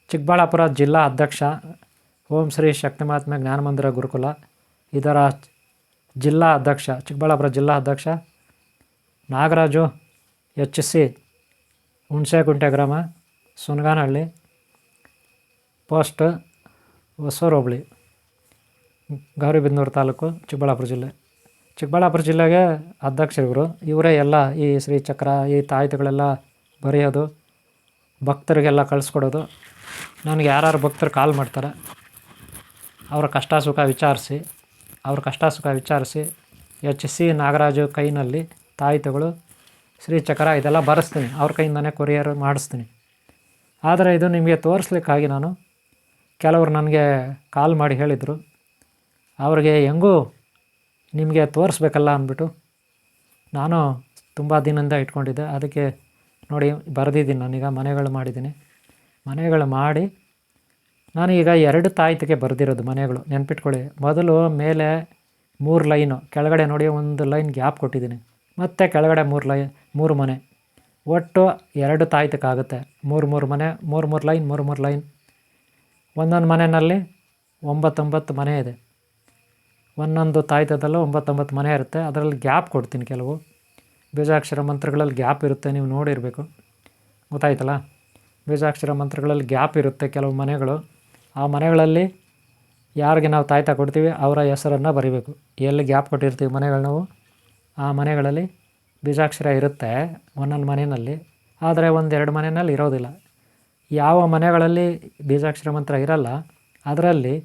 S1: ಚಿಕ್ಕಬಳ್ಳಾಪುರ ಜಿಲ್ಲಾ ಅಧ್ಯಕ್ಷ ಓಂ ಶ್ರೀ ಶಕ್ತಿಮಾತ್ಮ ಜ್ಞಾನಮಂದಿರ ಗುರುಕುಲ, ಇದರ ಜಿಲ್ಲಾ ಅಧ್ಯಕ್ಷ, ಚಿಕ್ಕಬಳ್ಳಾಪುರ ಜಿಲ್ಲಾ ಅಧ್ಯಕ್ಷ ನಾಗರಾಜು HC, ಹುಣಸೆಗುಂಟೆ ಗ್ರಾಮ, ಸುನಗಾನಹಳ್ಳಿ ಪೋಸ್ಟ್, ಹೊಸೂರು ಹೋಬಳಿ, ಗೌರಿಬಿದನೂರು ತಾಲೂಕು, ಚಿಕ್ಕಬಳ್ಳಾಪುರ ಜಿಲ್ಲೆಗೆ ಅಧ್ಯಕ್ಷರಿವರು. ಇವರೇ ಎಲ್ಲ ಈ ಶ್ರೀಚಕ್ರ, ಈ ತಾಯ್ತುಗಳೆಲ್ಲ ಬರೆಯೋದು, ಭಕ್ತರಿಗೆಲ್ಲ ಕಳಿಸ್ಕೊಡೋದು. ನನಗೆ ಯಾರು ಭಕ್ತರು ಕಾಲ್ ಮಾಡ್ತಾರೆ, ಅವರ ಕಷ್ಟ ಸುಖ ವಿಚಾರಿಸಿ HC ನಾಗರಾಜು ಕೈನಲ್ಲಿ ತಾಯ್ತುಗಳು, ಶ್ರೀಚಕ್ರ ಇದೆಲ್ಲ ಬರೆಸ್ತೀನಿ, ಅವ್ರ ಕೈಯಿಂದನೇ ಕೊರಿಯರ್ ಮಾಡಿಸ್ತೀನಿ. ಆದರೆ ಇದು ನಿಮಗೆ ತೋರಿಸ್ಲಿಕ್ಕಾಗಿ ನಾನು, ಕೆಲವರು ನನಗೆ ಕಾಲ್ ಮಾಡಿ ಹೇಳಿದರು, ಅವ್ರಿಗೆ ಹೆಂಗೂ ನಿಮಗೆ ತೋರಿಸ್ಬೇಕಲ್ಲ ಅಂದ್ಬಿಟ್ಟು ನಾನು ತುಂಬ ದಿನದಿಂದ ಇಟ್ಕೊಂಡಿದ್ದೆ. ಅದಕ್ಕೆ ನೋಡಿ ಬರೆದಿದ್ದೀನಿ. ನಾನೀಗ ಮನೆಗಳು ಮಾಡಿ ನಾನು ಈಗ 2 ತಾಯ್ತಿಗೆ ಬರೆದಿರೋದು ಮನೆಗಳು, ನೆನ್ಪಿಟ್ಕೊಳ್ಳಿ. ಮೊದಲು ಮೇಲೆ 3 ಲೈನು, ಕೆಳಗಡೆ ನೋಡಿ 1 ಲೈನ್ ಗ್ಯಾಪ್ ಕೊಟ್ಟಿದ್ದೀನಿ, ಮತ್ತು ಕೆಳಗಡೆ 3 ಮನೆ, ಒಟ್ಟು 2 ತಾಯ್ತಕ್ಕಾಗುತ್ತೆ. 3 ಮನೆ, 3 ಲೈನ್. ಒಂದೊಂದು ಮನೆಯಲ್ಲಿ 9 ಮನೆ ಇದೆ. ಒಂದೊಂದು ತಾಯ್ತದಲ್ಲೂ 9 ಮನೆ ಇರುತ್ತೆ. ಅದರಲ್ಲಿ ಗ್ಯಾಪ್ ಕೊಡ್ತೀನಿ. ಕೆಲವು ಬೀಜಾಕ್ಷರ ಮಂತ್ರಗಳಲ್ಲಿ ಗ್ಯಾಪ್ ಇರುತ್ತೆ, ನೀವು ನೋಡಿರಬೇಕು, ಗೊತ್ತಾಯ್ತಲ್ಲ. ಬೀಜಾಕ್ಷರ ಮಂತ್ರಗಳಲ್ಲಿ ಗ್ಯಾಪ್ ಇರುತ್ತೆ ಕೆಲವು ಮನೆಗಳು. ಆ ಮನೆಗಳಲ್ಲಿ ಯಾರಿಗೆ ನಾವು ತಾಯ್ತ ಕೊಡ್ತೀವಿ ಅವರ ಹೆಸರನ್ನು ಬರಿಬೇಕು. ಎಲ್ಲಿ ಗ್ಯಾಪ್ ಕೊಟ್ಟಿರ್ತೀವಿ ಮನೆಗಳು ನಾವು, ಆ ಮನೆಗಳಲ್ಲಿ ಬೀಜಾಕ್ಷರ ಇರುತ್ತೆ ಒಂದೊಂದು ಮನೆಯಲ್ಲಿ. ಆದರೆ 1-2 ಮನೆಯಲ್ಲಿ ಇರೋದಿಲ್ಲ. ಯಾವ ಮನೆಗಳಲ್ಲಿ ಬೀಜಾಕ್ಷರ ಮಂತ್ರ ಇರಲ್ಲ ಅದರಲ್ಲಿ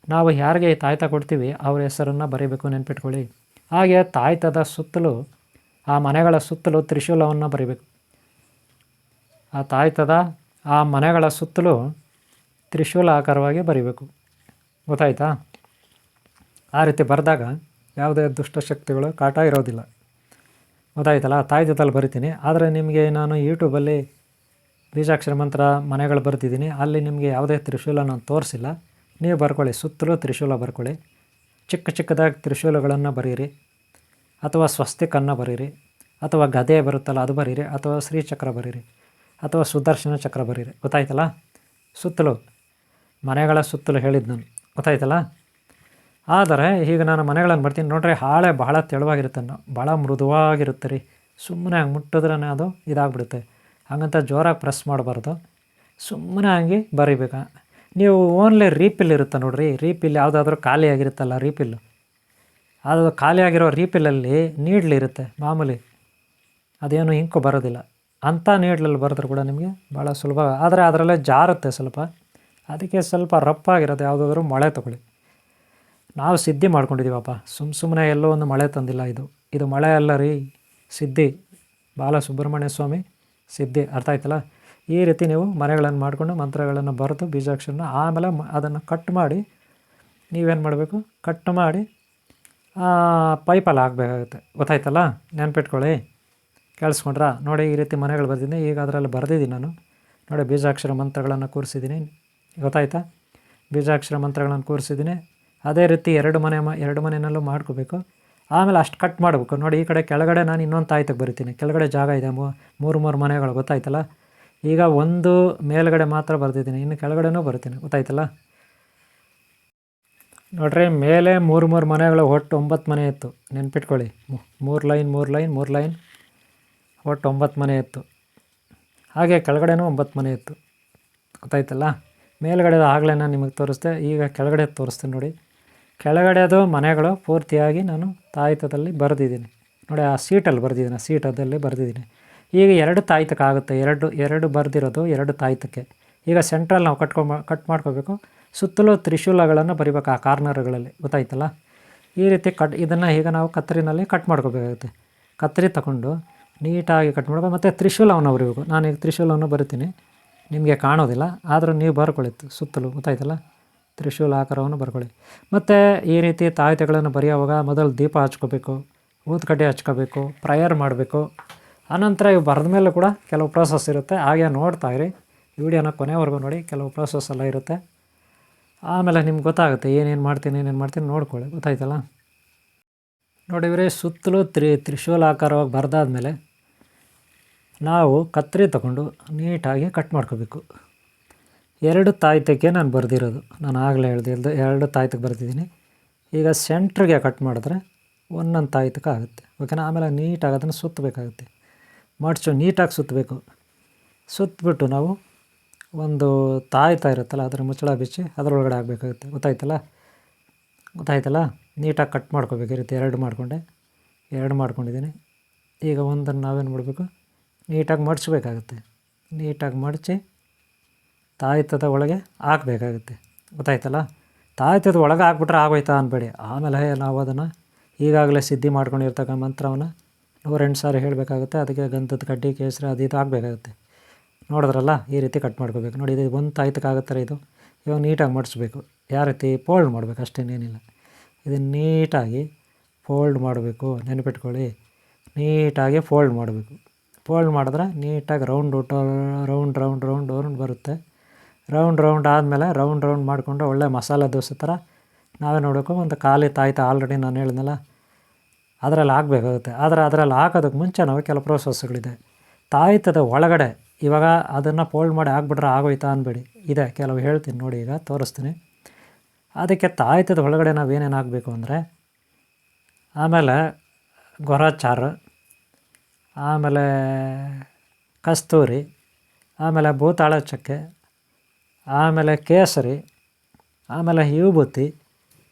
S1: ನಾವು ಯಾರಿಗೆ ತಾಯ್ತ ಕೊಡ್ತೀವಿ ಅವ್ರ ಹೆಸರನ್ನು ಬರೀಬೇಕು, ನೆನ್ಪಿಟ್ಕೊಳ್ಳಿ. ಹಾಗೆ ತಾಯ್ತದ ಸುತ್ತಲೂ, ಆ ಮನೆಗಳ ಸುತ್ತಲೂ ತ್ರಿಶೂಲವನ್ನು ಬರೀಬೇಕು. ಆ ಮನೆಗಳ ಸುತ್ತಲೂ ತ್ರಿಶೂಲ ಆಕಾರವಾಗಿ ಬರೀಬೇಕು, ಗೊತ್ತಾಯ್ತಾ. ಆ ರೀತಿ ಬರೆದಾಗ ಯಾವುದೇ ದುಷ್ಟಶಕ್ತಿಗಳು ಕಾಟ ಇರೋದಿಲ್ಲ, ಗೊತ್ತಾಯ್ತಲ್ಲ. ತಾಯ್ತದಲ್ಲಿ ಬರಿತೀನಿ. ಆದರೆ ನಿಮಗೆ ನಾನು ಯೂಟ್ಯೂಬಲ್ಲಿ ಬೀಜಾಕ್ಷರ ಮಂತ್ರ ಮನೆಗಳು ಬರ್ತಿದ್ದೀನಿ, ಅಲ್ಲಿ ನಿಮಗೆ ಯಾವುದೇ ತ್ರಿಶೂಲ ನಾನು ತೋರಿಸಿಲ್ಲ. ನೀವು ಬರ್ಕೊಳ್ಳಿ, ಸುತ್ತಲೂ ತ್ರಿಶೂಲ ಬರ್ಕೊಳ್ಳಿ. ಚಿಕ್ಕದಾಗಿ ತ್ರಿಶೂಲಗಳನ್ನು ಬರೀರಿ, ಅಥವಾ ಸ್ವಸ್ತಿಕನ್ನು ಬರೀರಿ, ಅಥವಾ ಗದೆ ಬರುತ್ತಲ್ಲ ಅದು ಬರೀರಿ, ಅಥವಾ ಶ್ರೀಚಕ್ರ ಬರೀರಿ, ಅಥವಾ ಸುದರ್ಶನ ಚಕ್ರ ಬರೀರಿ, ಗೊತ್ತಾಯ್ತಲ್ಲ. ಸುತ್ತಲೂ ಮನೆಗಳ ಸುತ್ತಲೂ ಹೇಳಿದ್ದು ನಾನು, ಗೊತ್ತಾಯ್ತಲ್ಲ. ಆದರೆ ಈಗ ನಾನು ಮನೆಗಳನ್ನು ಬರ್ತೀನಿ ನೋಡ್ರಿ. ಹಾಳೆ ಭಾಳ ತೆಳುವಾಗಿರುತ್ತೆ, ಭಾಳ ಮೃದುವಾಗಿರುತ್ತೆ ರೀ. ಸುಮ್ಮನೆ ಹಂಗೆ ಮುಟ್ಟಿದ್ರೇ ಅದು ಇದಾಗ್ಬಿಡುತ್ತೆ. ಹಾಗಂತ ಜೋರಾಗಿ ಪ್ರೆಸ್ ಮಾಡಬಾರ್ದು, ಸುಮ್ಮನೆ ಹಂಗೆ ಬರಿಬೇಕು. ನೀವು ಓನ್ಲಿ ರೀಪಿಲ್ ಇರುತ್ತೆ ನೋಡಿರಿ, ರೀಪಿಲ್ ಯಾವುದಾದ್ರೂ ಖಾಲಿ ಆಗಿರುತ್ತಲ್ಲ ರೀಪಿಲ್ಲು, ಅದು ಖಾಲಿಯಾಗಿರೋ ರೀಪಿಲಲ್ಲಿ ನೀಡ್ಲಿರುತ್ತೆ ಮಾಮೂಲಿ, ಅದೇನು ಇಂಕು ಬರೋದಿಲ್ಲ. ಅಂಥ ನೀಡ್ಲಲ್ಲಿ ಬರೆದ್ರೂ ಕೂಡ ನಿಮಗೆ ಭಾಳ ಸುಲಭ. ಆದರೆ ಅದರಲ್ಲೇ ಜಾರುತ್ತೆ ಸ್ವಲ್ಪ, ಅದಕ್ಕೆ ಸ್ವಲ್ಪ ರಪ್ಪಾಗಿರೋದು ಯಾವುದಾದ್ರೂ ಮೊಳೆ ತೊಗೊಳ್ಳಿ. ನಾವು ಸಿದ್ಧಿ ಮಾಡ್ಕೊಂಡಿದ್ದೀವಪ್ಪ, ಸುಮ್ಮನೆ ಎಲ್ಲೋ ಒಂದು ಮಳೆ ತಂದಿಲ್ಲ, ಇದು ಮಳೆ ಅಲ್ಲ ರೀ, ಸಿದ್ಧಿ, ಬಾಲಸುಬ್ರಹ್ಮಣ್ಯ ಸ್ವಾಮಿ ಸಿದ್ಧಿ. ಅರ್ಥ ಆಯ್ತಲ್ಲ? ಈ ರೀತಿ ನೀವು ಮನೆಗಳನ್ನು ಮಾಡಿಕೊಂಡು ಮಂತ್ರಗಳನ್ನು ಬರೆದು ಬೀಜಾಕ್ಷರನ ಆಮೇಲೆ ಅದನ್ನು ಕಟ್ ಮಾಡಿ ನೀವೇನು ಮಾಡಬೇಕು, ಕಟ್ ಮಾಡಿ ಪೈಪಲ್ಲಿ ಹಾಕಬೇಕಾಗುತ್ತೆ. ಗೊತ್ತಾಯ್ತಲ್ಲ? ನೆನ್ಪಿಟ್ಕೊಳ್ಳಿ, ಕೇಳಿಸ್ಕೊಂಡ್ರಾ? ನೋಡಿ, ಈ ರೀತಿ ಮನೆಗಳು ಬರ್ತಿದ್ದೀನಿ. ಈಗ ಅದರಲ್ಲಿ ಬರೆದಿದ್ದೀನಿ ನಾನು. ನೋಡಿ, ಬೀಜಾಕ್ಷರ ಮಂತ್ರಗಳನ್ನು ಕೂರಿಸಿದ್ದೀನಿ. ಗೊತ್ತಾಯ್ತಾ? ಬೀಜಾಕ್ಷರ ಮಂತ್ರಗಳನ್ನು ಕೂರಿಸಿದ್ದೀನಿ. ಅದೇ ರೀತಿ ಎರಡು ಮನೆಯಲ್ಲೂ ಮಾಡ್ಕೋಬೇಕು. ಆಮೇಲೆ ಅಷ್ಟು ಕಟ್ ಮಾಡಬೇಕು. ನೋಡಿ, ಈ ಕಡೆ ಕೆಳಗಡೆ ನಾನು ಇನ್ನೊಂದು ತಾಯ್ತಕ್ಕೆ ಬರಿತೀನಿ. ಕೆಳಗಡೆ ಜಾಗ ಇದೆ, ಮೂರು ಮನೆಗಳು. ಗೊತ್ತಾಯ್ತಲ್ಲ? ಈಗ ಒಂದು ಮೇಲ್ಗಡೆ ಮಾತ್ರ ಬರೆದಿದ್ದೀನಿ, ಇನ್ನು ಕೆಳಗಡೆನೂ ಬರ್ತೀನಿ. ಗೊತ್ತಾಯ್ತಲ್ಲ? ನೋಡ್ರಿ, ಮೇಲೆ ಮೂರು ಮನೆಗಳು, ಒಟ್ಟು 9 ಮನೆ ಇತ್ತು. ನೆನ್ಪಿಟ್ಕೊಳ್ಳಿ, 3 ಲೈನ್ ಒಟ್ಟು 9 ಮನೆ ಇತ್ತು. ಹಾಗೆ ಕೆಳಗಡೆನೂ 9 ಮನೆ ಇತ್ತು. ಗೊತ್ತಾಯ್ತಲ್ಲ? ಮೇಲ್ಗಡೆದು ಆಗಲೇ ನಾನು ನಿಮಗೆ ತೋರಿಸ್ದೆ, ಈಗ ಕೆಳಗಡೆ ತೋರಿಸ್ತೀನಿ ನೋಡಿ. ಕೆಳಗಡೆದು ಮನೆಗಳು ಪೂರ್ತಿಯಾಗಿ ನಾನು ತಾಯ್ತದಲ್ಲಿ ಬರೆದಿದ್ದೀನಿ. ನೋಡಿ, ಆ ಸೀಟಲ್ಲಿ ಬರೆದಿದ್ದೀನಿ, ಆ ಸೀಟದಲ್ಲಿ ಬರೆದಿದ್ದೀನಿ. ಈಗ 2 ತಾಯ್ತಕ್ಕಾಗುತ್ತೆ, ಎರಡು ಬರೆದಿರೋದು 2 ತಾಯ್ತಕ್ಕೆ. ಈಗ ಸೆಂಟ್ರಲ್ಲಿ ನಾವು ಕಟ್ ಮಾಡ್ಕೋಬೇಕು. ಸುತ್ತಲೂ ತ್ರಿಶೂಲಗಳನ್ನು ಬರಿಬೇಕು ಆ ಕಾರ್ನರ್ಗಳಲ್ಲಿ. ಗೊತ್ತಾಯ್ತಲ್ಲ? ಈ ರೀತಿ ಇದನ್ನು ಈಗ ನಾವು ಕತ್ತರಿನಲ್ಲಿ ಕಟ್ ಮಾಡ್ಕೋಬೇಕಾಗುತ್ತೆ. ಕತ್ತರಿ ತಗೊಂಡು ನೀಟಾಗಿ ಕಟ್ ಮಾಡಬೇಕು. ಮತ್ತು ತ್ರಿಶೂಲವನ್ನು ಬರೀಬೇಕು. ನಾನೀಗ ತ್ರಿಶೂಲವನ್ನು ಬರಿತೀನಿ, ನಿಮಗೆ ಕಾಣೋದಿಲ್ಲ, ಆದರೂ ನೀವು ಬರ್ಕೊಳ್ಳಿತ್ತು ಸುತ್ತಲೂ. ಗೊತ್ತಾಯ್ತಲ್ಲ? ತ್ರಿಶೂಲ ಆಕಾರವನ್ನು ಬರ್ಕೊಳ್ಳಿ. ಮತ್ತು ಈ ರೀತಿ ತಾಯ್ತೆಗಳನ್ನು ಬರೆಯುವಾಗ ಮೊದಲು ದೀಪ ಹಚ್ಕೋಬೇಕು, ಊದ್ಕಡ್ಡಿ ಹಚ್ಕೋಬೇಕು, ಪ್ರೇಯರ್ ಮಾಡಬೇಕು. ಆನಂತರ ಇವು ಬರೆದ ಮೇಲೆ ಕೂಡ ಕೆಲವು ಪ್ರೋಸೆಸ್ ಇರುತ್ತೆ, ಹಾಗೆ ನೋಡ್ತಾಯಿರಿ, ವಿಡಿಯೋನ ಕೊನೆವರೆಗೂ ನೋಡಿ. ಕೆಲವು ಪ್ರೋಸೆಸ್ ಎಲ್ಲ ಇರುತ್ತೆ, ಆಮೇಲೆ ನಿಮ್ಗೆ ಗೊತ್ತಾಗುತ್ತೆ ಏನೇನು ಮಾಡ್ತೀನಿ ನೋಡ್ಕೊಳ್ಳಿ. ಗೊತ್ತಾಯ್ತಲ್ಲ? ನೋಡಿದರೆ ಸುತ್ತಲೂ ತ್ರಿಶೂಲ ಆಕಾರವಾಗಿ ಬರೆದಾದ್ಮೇಲೆ ನಾವು ಕತ್ತರಿ ತಗೊಂಡು ನೀಟಾಗಿ ಕಟ್ ಮಾಡ್ಕೋಬೇಕು. 2 ತಾಯ್ತಕ್ಕೆ ನಾನು ಬರೆದಿರೋದು, ನಾನು ಆಗಲೇ ಹೇಳ್ದೆ 2 ತಾಯ್ತಕ್ಕೆ ಬರೆದಿದ್ದೀನಿ. ಈಗ ಸೆಂಟ್ರಿಗೆ ಕಟ್ ಮಾಡಿದ್ರೆ ಒಂದೊಂದು ತಾಯ್ತಕ್ಕೆ ಆಗುತ್ತೆ. ಓಕೆನಾ? ಆಮೇಲೆ ನೀಟಾಗಿ ಅದನ್ನು ಸುತ್ತಬೇಕಾಗುತ್ತೆ, ನೀಟಾಗಿ ಸುತ್ತಬೇಕು. ಸುತ್ತಬಿಟ್ಟು ನಾವು ಒಂದು ತಾಯ್ತ ಇರುತ್ತಲ್ಲ, ಅದರ ಮುಚ್ಚಳ ಬಿಚ್ಚಿ ಅದರೊಳಗಡೆ ಹಾಕಬೇಕಾಗುತ್ತೆ. ಗೊತ್ತಾಯ್ತಲ್ಲ? ನೀಟಾಗಿ ಕಟ್ ಮಾಡ್ಕೋಬೇಕು. ಈ ರೀತಿ 2 ಮಾಡ್ಕೊಂಡಿದ್ದೀನಿ. ಈಗ ಒಂದನ್ನು ನಾವೇನು ಮಾಡಬೇಕು, ನೀಟಾಗಿ ಮಡಚಬೇಕಾಗುತ್ತೆ. ನೀಟಾಗಿ ಮಡಚಿ ತಾಯ್ತದ ಒಳಗೆ ಹಾಕಬೇಕಾಗುತ್ತೆ. ಗೊತ್ತಾಯ್ತಲ್ಲ? ತಾಯ್ತದ ಒಳಗೆ ಹಾಕ್ಬಿಟ್ರೆ ಆಗೋಯ್ತಾ ಅನ್ಬೇಡಿ. ಆಮೇಲೆ ನಾವು ಅದನ್ನು ಈಗಾಗಲೇ ಸಿದ್ಧಿ ಮಾಡ್ಕೊಂಡಿರ್ತಕ್ಕ ಮಂತ್ರವನ್ನು 108 ಸಾರಿ ಹೇಳಬೇಕಾಗುತ್ತೆ. ಅದಕ್ಕೆ ಗಂಧದ ಕಡ್ಡಿ, ಕೇಸರಿ ಅದು ಇದು ಹಾಕಬೇಕಾಗುತ್ತೆ. ನೋಡಿದ್ರಲ್ಲ? ಈ ರೀತಿ ಕಟ್ ಮಾಡ್ಕೋಬೇಕು. ನೋಡಿ, ಇದು ಒಂದು ತಾಯ್ತಕ್ಕಾಗುತ್ತಾರೆ. ಇವಾಗ ನೀಟಾಗಿ ಮಡಿಸ್ಬೇಕು. ಯಾವ ರೀತಿ ಫೋಲ್ಡ್ ಮಾಡಬೇಕು, ಅಷ್ಟೇನೇನಿಲ್ಲ. ಇದನ್ನು ನೀಟಾಗಿ ಫೋಲ್ಡ್ ಮಾಡಬೇಕು. ನೆನಪಿಟ್ಕೊಳ್ಳಿ, ನೀಟಾಗಿ ಫೋಲ್ಡ್ ಮಾಡಬೇಕು. ಫೋಲ್ಡ್ ಮಾಡಿದ್ರೆ ನೀಟಾಗಿ ರೌಂಡ್ ಬರುತ್ತೆ. ರೌಂಡ್ ಆದಮೇಲೆ ರೌಂಡ್ ಮಾಡಿಕೊಂಡು ಒಳ್ಳೆ ಮಸಾಲೆ ದೋಸೆ ಥರ ನಾವೇ ನೋಡಬೇಕು. ಒಂದು ಖಾಲಿ ತಾಯ್ತ ಆಲ್ರೆಡಿ ನಾನು ಹೇಳಿದ್ನಲ್ಲ, ಅದರಲ್ಲಿ ಹಾಕಬೇಕಾಗುತ್ತೆ. ಆದರೆ ಅದರಲ್ಲಿ ಹಾಕೋದಕ್ಕೆ ಮುಂಚೆ ನಾವು ಕೆಲವು ಪ್ರೋಸೆಸ್ಗಳಿದೆ. ತಾಯ್ತದ ಒಳಗಡೆ ಇವಾಗ ಅದನ್ನು ಫೋಲ್ಡ್ ಮಾಡಿ ಹಾಕ್ಬಿಟ್ರೆ ಆಗೋಯ್ತಾ ಅನ್ಬೇಡಿ, ಇದೆ ಕೆಲವು ಹೇಳ್ತೀನಿ ನೋಡಿ, ಈಗ ತೋರಿಸ್ತೀನಿ. ಅದಕ್ಕೆ ತಾಯ್ತದ ಒಳಗಡೆ ನಾವು ಏನೇನು ಹಾಕಬೇಕು ಅಂದರೆ, ಆಮೇಲೆ ಗೊರಚಾರು, ಆಮೇಲೆ ಕಸ್ತೂರಿ, ಆಮೇಲೆ ಭೂತಾಳ ಚಕ್ಕೆ, ಆಮೇಲೆ ಕೇಸರಿ, ಆಮೇಲೆ ವಿಭೂತಿ,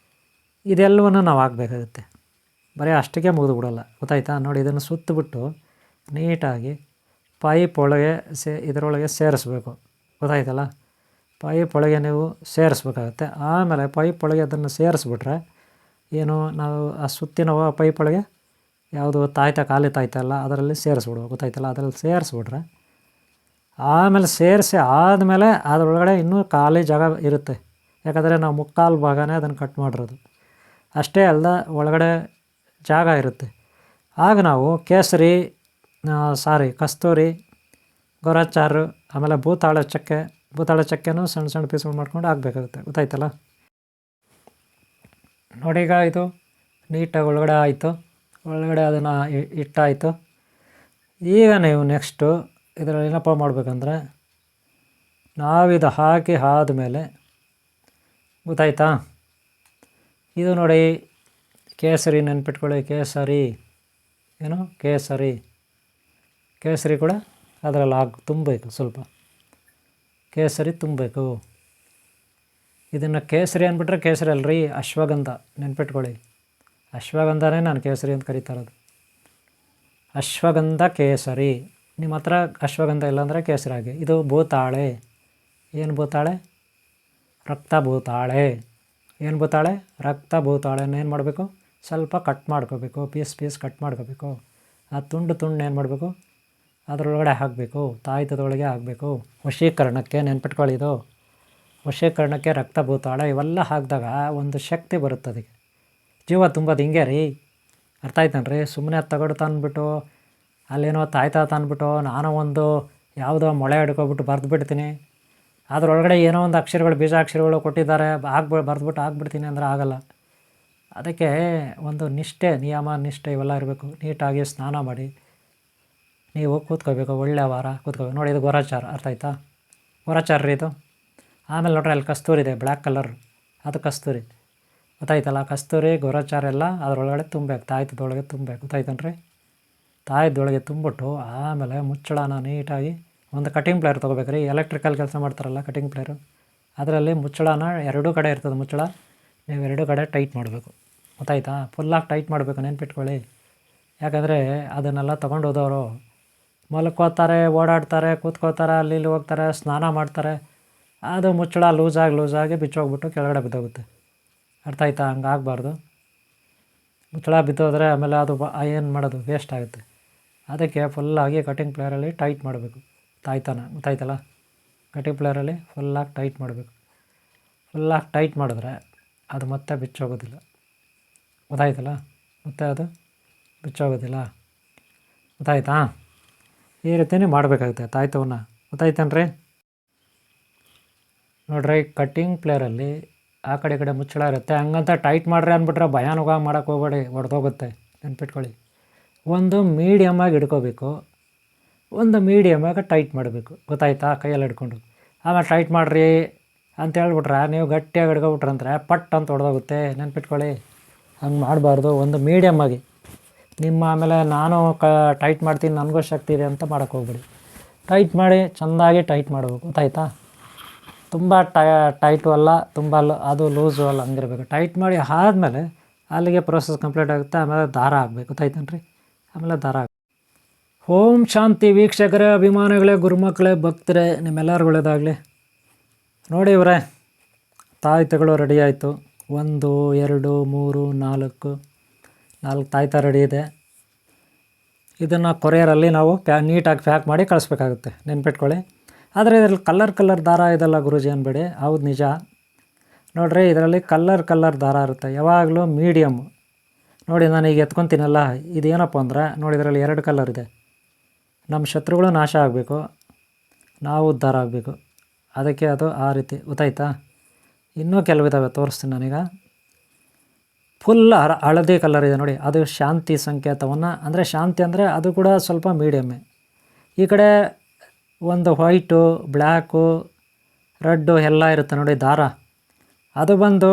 S1: ಇದೆಲ್ಲವನ್ನು ನಾವು ಹಾಕಬೇಕಾಗುತ್ತೆ. ಬರೀ ಅಷ್ಟಕ್ಕೆ ಮುಗಿದು ಬಿಡೋಲ್ಲ. ಗೊತ್ತಾಯ್ತಾ? ನೋಡಿ, ಇದನ್ನು ಸುತ್ತಬಿಟ್ಟು ನೀಟಾಗಿ ಪೈಪ್ ಒಳಗೆ ಇದರೊಳಗೆ ಸೇರಿಸ್ಬೇಕು. ಗೊತ್ತಾಯ್ತಲ್ಲ? ಪೈಪ್ ಒಳಗೆ ನೀವು ಸೇರಿಸ್ಬೇಕಾಗತ್ತೆ. ಆಮೇಲೆ ಪೈಪ್ ಒಳಗೆ ಅದನ್ನು ಸೇರಿಸ್ಬಿಟ್ರೆ ಏನು, ನಾವು ಆ ಸುತ್ತಿನ ಪೈಪ್ ಒಳಗೆ ಯಾವುದು ತಾಯ್ತ ಖಾಲಿ ತಾಯ್ತಲ್ಲ ಅದರಲ್ಲಿ ಸೇರಿಸ್ಬಿಡ್ಬೇಕು. ಗೊತ್ತಾಯ್ತಲ್ಲ? ಅದರಲ್ಲಿ ಸೇರಿಸ್ಬಿಟ್ರೆ ಆಮೇಲೆ ಸೇರಿಸಿ ಆದಮೇಲೆ ಅದರೊಳಗಡೆ ಇನ್ನೂ ಖಾಲಿ ಜಾಗ ಇರುತ್ತೆ. ಯಾಕಂದರೆ ನಾವು ಮುಕ್ಕಾಲು ಭಾಗನೇ ಅದನ್ನು ಕಟ್ ಮಾಡಿರೋದು, ಅಷ್ಟೇ ಅಲ್ಲದ ಒಳಗಡೆ ಜಾಗ ಇರುತ್ತೆ. ಆಗ ನಾವು ಕಸ್ತೂರಿ, ಗೊರಚಾರು, ಆಮೇಲೆ ಭೂತಾಳ ಚಕ್ಕೆನೂ ಸಣ್ಣ ಪೀಸ್ಗಳು ಮಾಡ್ಕೊಂಡು ಹಾಕಬೇಕಾಗುತ್ತೆ. ಗೊತ್ತಾಯ್ತಲ್ಲ? ನೋಡಿ, ಈಗ ಇದು ನೀಟಾಗಿ ಒಳಗಡೆ ಆಯಿತು. ಒಳಗಡೆ ಅದನ್ನು ಇಟ್ಟಾಯಿತು. ಈಗ ನೀವು ನೆಕ್ಸ್ಟು ಇದರಲ್ಲಿ ಏನಪ್ಪ ಮಾಡಬೇಕಂದ್ರೆ, ನಾವಿದು ಹಾಕಿ ಆದಮೇಲೆ ಗೊತ್ತಾಯ್ತಾ, ಇದು ನೋಡಿ ಕೇಸರಿ ನೆನ್ಪಿಟ್ಕೊಳ್ಳಿ. ಕೇಸರಿ ಕೂಡ ಅದರಲ್ಲಿ ತುಂಬಬೇಕು, ಸ್ವಲ್ಪ ಕೇಸರಿ ತುಂಬಬೇಕು. ಇದನ್ನು ಕೇಸರಿ ಅಂದ್ಬಿಟ್ರೆ ಕೇಸರಿ ಅಲ್ರಿ, ಅಶ್ವಗಂಧ ನೆನ್ಪಿಟ್ಕೊಳ್ಳಿ. ಅಶ್ವಗಂಧನೇ ನಾನು ಕೇಸರಿ ಅಂತ ಕರೀತಾ ಇರೋದು. ಅಶ್ವಗಂಧ ಕೇಸರಿ. ನಿಮ್ಮ ಹತ್ರ ಅಶ್ವಗಂಧ ಇಲ್ಲಾಂದರೆ ಕೇಸರಿ ಆಗಿ. ಇದು ಭೂತಾಳೆ. ಏನು ಭೂತಾಳೆ? ರಕ್ತ ಭೂತಾಳೆ. ಏನು ಭೂತಾಳೆ? ರಕ್ತ ಭೂತಾಳೆನ ಏನು ಮಾಡಬೇಕು? ಸ್ವಲ್ಪ ಕಟ್ ಮಾಡ್ಕೋಬೇಕು, ಪೀಸ್ ಕಟ್ ಮಾಡ್ಕೋಬೇಕು. ಆ ತುಂಡು ಏನು ಮಾಡಬೇಕು? ಅದರೊಳಗಡೆ ಹಾಕಬೇಕು, ತಾಯ್ತದೊಳಗೆ ಹಾಕಬೇಕು. ವಶೀಕರಣಕ್ಕೆ ನೆನ್ಪಿಟ್ಕೊಳ್ಳಿ. ಇದು ವಶೀಕರಣಕ್ಕೆ ರಕ್ತ ಭೂತಾಳೆ ಇವೆಲ್ಲ ಹಾಕಿದಾಗ ಒಂದು ಶಕ್ತಿ ಬರುತ್ತೆ, ಅದಕ್ಕೆ ಜೀವ ತುಂಬೋದು. ಹಿಂಗೆ ರೀ, ಅರ್ಥ ಆಯ್ತನ್ರಿ? ಸುಮ್ಮನೆ ತಗಡು ತಂದುಬಿಟ್ಟು ಅಲ್ಲೇನೋ ತಾಯ್ತಾ ತಂದುಬಿಟ್ಟು ನಾನು ಒಂದು ಯಾವುದೋ ಮೊಳೆ ಹಿಡ್ಕೊಬಿಟ್ಟು ಬರೆದ್ಬಿಡ್ತೀನಿ, ಅದರೊಳಗಡೆ ಏನೋ ಒಂದು ಅಕ್ಷರಗಳು, ಬೀಜಾಕ್ಷರಗಳು ಕೊಟ್ಟಿದ್ದಾರೆ, ಬರೆದ್ಬಿಟ್ಟು ಆಗ್ಬಿಡ್ತೀನಿ ಅಂದರೆ ಆಗಲ್ಲ. ಅದಕ್ಕೆ ಒಂದು ನಿಷ್ಠೆ, ನಿಯಮ ನಿಷ್ಠೆ ಇವೆಲ್ಲ ಇರಬೇಕು. ನೀಟಾಗಿ ಸ್ನಾನ ಮಾಡಿ ನೀವು ಕೂತ್ಕೋಬೇಕು, ಒಳ್ಳೆಯ ವಾರ ಕೂತ್ಕೋಬೇಕು. ನೋಡಿ, ಇದು ಗೋರಾಚಾರ, ಅರ್ಥ ಆಯ್ತಾ? ಗೋರಾಚಾರ ರೀ ಇದು. ಆಮೇಲೆ ನೋಡ್ರಿ, ಅಲ್ಲಿ ಕಸ್ತೂರಿ ಇದೆ, ಬ್ಲ್ಯಾಕ್ ಕಲರ್, ಅದು ಕಸ್ತೂರಿ, ಗೊತ್ತಾಯ್ತಲ್ಲ? ಕಸ್ತೂರಿ ಗೋರಾಚಾರ ಎಲ್ಲ ಅದರೊಳಗಡೆ ತುಂಬಬೇಕು, ತಾಯ್ತದೊಳಗೆ ತುಂಬಬೇಕು, ಗೊತ್ತಾಯ್ತನ್ರಿ? ತಾಯ್ದೊಳಗೆ ತುಂಬಿಟ್ಟು ಆಮೇಲೆ ಮುಚ್ಚಳನ ನೀಟಾಗಿ ಒಂದು ಕಟಿಂಗ್ ಪ್ಲೇಯರ್ ತೊಗೋಬೇಕು ರೀ. ಎಲೆಕ್ಟ್ರಿಕಲ್ ಕೆಲಸ ಮಾಡ್ತಾರಲ್ಲ ಕಟಿಂಗ್ ಪ್ಲೇಯರು, ಅದರಲ್ಲಿ ಮುಚ್ಚಳನ ಎರಡೂ ಕಡೆ ಇರ್ತದೆ. ಮುಚ್ಚಳ ನೀವು ಎರಡೂ ಕಡೆ ಟೈಟ್ ಮಾಡಬೇಕು, ಗೊತ್ತಾಯ್ತಾ? ಫುಲ್ಲಾಗಿ ಟೈಟ್ ಮಾಡಬೇಕು, ನೆನ್ಪಿಟ್ಕೊಳ್ಳಿ. ಯಾಕಂದರೆ ಅದನ್ನೆಲ್ಲ ತೊಗೊಂಡು ಹೋದವರು ಮಲ್ಕೋತಾರೆ, ಓಡಾಡ್ತಾರೆ, ಕೂತ್ಕೋತಾರೆ, ಅಲ್ಲಿ ಇಲ್ಲಿ ಹೋಗ್ತಾರೆ, ಸ್ನಾನ ಮಾಡ್ತಾರೆ, ಅದು ಮುಚ್ಚಳ ಲೂಸಾಗಿ ಬಿಚ್ಚೋಗ್ಬಿಟ್ಟು ಕೆಳಗಡೆ ಬಿದ್ದೋಗುತ್ತೆ. ಅರ್ಥ ಆಯ್ತಾ? ಹಂಗೆ ಆಗಬಾರ್ದು. ಮುಚ್ಚಳ ಬಿದ್ದೋದ್ರೆ ಆಮೇಲೆ ಅದು ಏನು ಮಾಡೋದು, ವೇಸ್ಟ್ ಆಗುತ್ತೆ. ಅದಕ್ಕೆ ಫುಲ್ಲಾಗಿ ಕಟಿಂಗ್ ಪ್ಲೇಯರಲ್ಲಿ ಟೈಟ್ ಮಾಡಬೇಕು ತಾಯ್ತನ, ಗೊತ್ತಾಯ್ತಲ್ಲ? ಕಟಿಂಗ್ ಪ್ಲೇಯರಲ್ಲಿ ಫುಲ್ಲಾಗಿ ಟೈಟ್ ಮಾಡಬೇಕು. ಫುಲ್ಲಾಗಿ ಟೈಟ್ ಮಾಡಿದ್ರೆ ಅದು ಮತ್ತೆ ಬಿಚ್ಚೋಗೋದಿಲ್ಲ, ಗೊತ್ತಾಯ್ತಲ್ಲ? ಮತ್ತೆ ಅದು ಬಿಚ್ಚೋಗೋದಿಲ್ಲ, ಗೊತ್ತಾಯ್ತಾ? ಈ ರೀತಿಯೇ ಮಾಡಬೇಕಾಗುತ್ತೆ ತಾಯ್ತವನ್ನ, ಗೊತ್ತಾಯ್ತೇನ್ರಿ? ನೋಡ್ರಿ, ಕಟ್ಟಿಂಗ್ ಪ್ಲೇಯರಲ್ಲಿ ಆ ಕಡೆ ಈ ಕಡೆ ಮುಚ್ಚಳ ಇರುತ್ತೆ. ಹಂಗಂತ ಟೈಟ್ ಮಾಡ್ರಿ ಅಂದ್ಬಿಟ್ರೆ ಭಯಾನುಗ ಮಾಡೋಕ್ಕೆ ಹೋಗ್ಬೇಡಿ, ಹೊಡೆದೋಗುತ್ತೆ, ನೆನ್ಪಿಟ್ಕೊಳ್ಳಿ. ಒಂದು ಮೀಡಿಯಮ್ಮಾಗಿ ಹಿಡ್ಕೋಬೇಕು, ಒಂದು ಮೀಡಿಯಮ್ಮಾಗಿ ಟೈಟ್ ಮಾಡಬೇಕು, ಗೊತ್ತಾಯ್ತಾ? ಕೈಯಲ್ಲಿ ಹಿಡ್ಕೊಂಡು ಆಮೇಲೆ ಟೈಟ್ ಮಾಡಿರಿ ಅಂತ ಹೇಳ್ಬಿಟ್ರೆ ನೀವು ಗಟ್ಟಿಯಾಗಿ ಹಿಡ್ಕೊಬಿಟ್ರಂದ್ರೆ ಪಟ್ ಅಂತ ಹೊಡೆದೋಗುತ್ತೆ, ನೆನ್ಪಿಟ್ಕೊಳ್ಳಿ. ಹಂಗೆ ಮಾಡಬಾರ್ದು. ಒಂದು ಮೀಡಿಯಮ್ಮಾಗಿ ನಿಮ್ಮ ಆಮೇಲೆ ನಾನು ಟೈಟ್ ಮಾಡ್ತೀನಿ, ನನಗೂ ಶಕ್ತಿ ಇದೆ ಅಂತ ಮಾಡೋಕ್ಕೆ ಹೋಗ್ಬೇಡಿ. ಟೈಟ್ ಮಾಡಿ ಚೆಂದಾಗಿ ಟೈಟ್ ಮಾಡಬೇಕು, ಗೊತ್ತಾಯ್ತಾ? ತುಂಬ ಟೈಟು ಅಲ್ಲ, ತುಂಬ ಅದು ಲೂಸು ಅಲ್ಲ, ಹಂಗಿರ್ಬೇಕು. ಟೈಟ್ ಮಾಡಿ ಆದಮೇಲೆ ಅಲ್ಲಿಗೆ ಪ್ರೋಸೆಸ್ ಕಂಪ್ಲೀಟ್ ಆಗುತ್ತೆ. ಆಮೇಲೆ ದಾರ ಆಗಬೇಕು, ಗೊತ್ತಾಯ್ತೇನ್ರಿ? ಆಮೇಲೆ ದಾರ ಓಂ ಶಾಂತಿ. ವೀಕ್ಷಕರೇ, ಅಭಿಮಾನಿಗಳೇ, ಗುರುಮಕ್ಕಳೇ, ಭಕ್ತರೇ, ನಿಮ್ಮೆಲ್ಲರಿಗೂ ಒಳ್ಳೆಯದಾಗಲಿ. ನೋಡಿ ಇವರೇ, ತಾಯ್ತಗಳು ರೆಡಿ ಆಯಿತು. 1 2 3 4 ತಾಯ್ತ ರೆಡಿ ಇದೆ. ಇದನ್ನು ಕೊರಿಯರಲ್ಲಿ ನಾವು ನೀಟಾಗಿ ಪ್ಯಾಕ್ ಮಾಡಿ ಕಳಿಸ್ಬೇಕಾಗುತ್ತೆ, ನೆನ್ಪಿಟ್ಕೊಳ್ಳಿ. ಆದರೆ ಇದರಲ್ಲಿ ಕಲರ್ ದಾರ ಇದೆಲ್ಲ ಗುರೂಜಿ ಅನ್ಬೇಡಿ, ಹೌದು ನಿಜ. ನೋಡಿರಿ, ಇದರಲ್ಲಿ ಕಲರ್ ದಾರ ಇರುತ್ತೆ, ಯಾವಾಗಲೂ ಮೀಡಿಯಮ್ಮು. ನೋಡಿ, ನಾನು ಈಗ ಎತ್ಕೊತೀನಲ್ಲ, ಇದೇನಪ್ಪ ಅಂದ್ರೆ ನೋಡಿ, ಇದರಲ್ಲಿ 2 ಕಲರ್ ಇದೆ. ನಮ್ಮ ಶತ್ರುಗಳು ನಾಶ ಆಗಬೇಕು, ನಾವು ಉದ್ಧಾರ ಆಗಬೇಕು. ಅದಕ್ಕೆ ಅದು ಆ ರೀತಿ, ಗೊತ್ತಾಯ್ತಾ? ಇನ್ನೂ ಕೆಲವಿದ್ದಾವೆ, ತೋರಿಸ್ತೀನಿ ನಾನೀಗ. ಫುಲ್ ಹಳದಿ ಕಲರ್ ಇದೆ ನೋಡಿ, ಅದು ಶಾಂತಿ ಸಂಕೇತವನ್ನು, ಅಂದರೆ ಶಾಂತಿ ಅಂದರೆ ಅದು ಕೂಡ ಸ್ವಲ್ಪ ಮೀಡಿಯಮ್ಮೆ. ಈ ಕಡೆ ಒಂದು ವೈಟು, ಬ್ಲ್ಯಾಕು, ರೆಡ್ಡು ಎಲ್ಲ ಇರುತ್ತೆ ನೋಡಿ ದಾರ, ಅದು ಬಂದು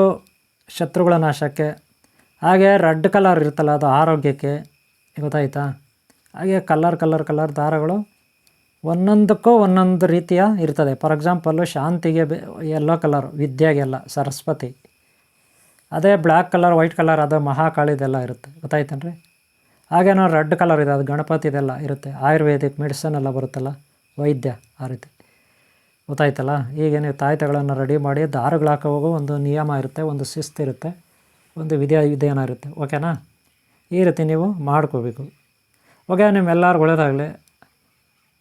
S1: ಶತ್ರುಗಳ ನಾಶಕ್ಕೆ. ಹಾಗೆ ರೆಡ್ ಕಲರ್ ಇರುತ್ತಲ್ಲ, ಅದು ಆರೋಗ್ಯಕ್ಕೆ, ಗೊತ್ತಾಯ್ತಾ? ಹಾಗೆ ಕಲರ್ ದಾರಗಳು ಒಂದೊಂದಕ್ಕೂ ಒಂದೊಂದು ರೀತಿಯ ಇರ್ತದೆ. ಫಾರ್ ಎಕ್ಸಾಂಪಲ್ಲು ಶಾಂತಿಗೆ ಯೆಲ್ಲೋ ಕಲರ್, ವಿದ್ಯೆಗೆಲ್ಲ ಸರಸ್ವತಿ. ಅದೇ ಬ್ಲ್ಯಾಕ್ ಕಲರ್, ವೈಟ್ ಕಲರ್ ಅದು ಮಹಾಕಾಳಿದೆಲ್ಲ ಇರುತ್ತೆ, ಗೊತ್ತಾಯ್ತೇನ್ರಿ? ಹಾಗೇನೋ ರೆಡ್ ಕಲರ್ ಇದೆ, ಅದು ಗಣಪತಿದೆಲ್ಲ ಇರುತ್ತೆ. ಆಯುರ್ವೇದಿಕ್ ಮೆಡಿಸನ್ ಎಲ್ಲ ಬರುತ್ತಲ್ಲ, ವೈದ್ಯ, ಆ ರೀತಿ, ಗೊತ್ತಾಯ್ತಲ್ಲ? ಈಗ ನೀವು ತಾಯ್ತಗಳನ್ನು ರೆಡಿ ಮಾಡಿ ದಾರಗಳು ಹಾಕೋವಾಗ ಒಂದು ನಿಯಮ ಇರುತ್ತೆ, ಒಂದು ಶಿಸ್ತು ಇರುತ್ತೆ, ಒಂದು ವಿಧಾನ ಇರುತ್ತೆ, ಓಕೆನಾ? ಈ ರೀತಿ ನೀವು ಮಾಡ್ಕೋಬೇಕು. ಓಕೆ, ನಿಮ್ಮೆಲ್ಲರಿಗೂ ಒಳ್ಳೆಯದಾಗಲಿ.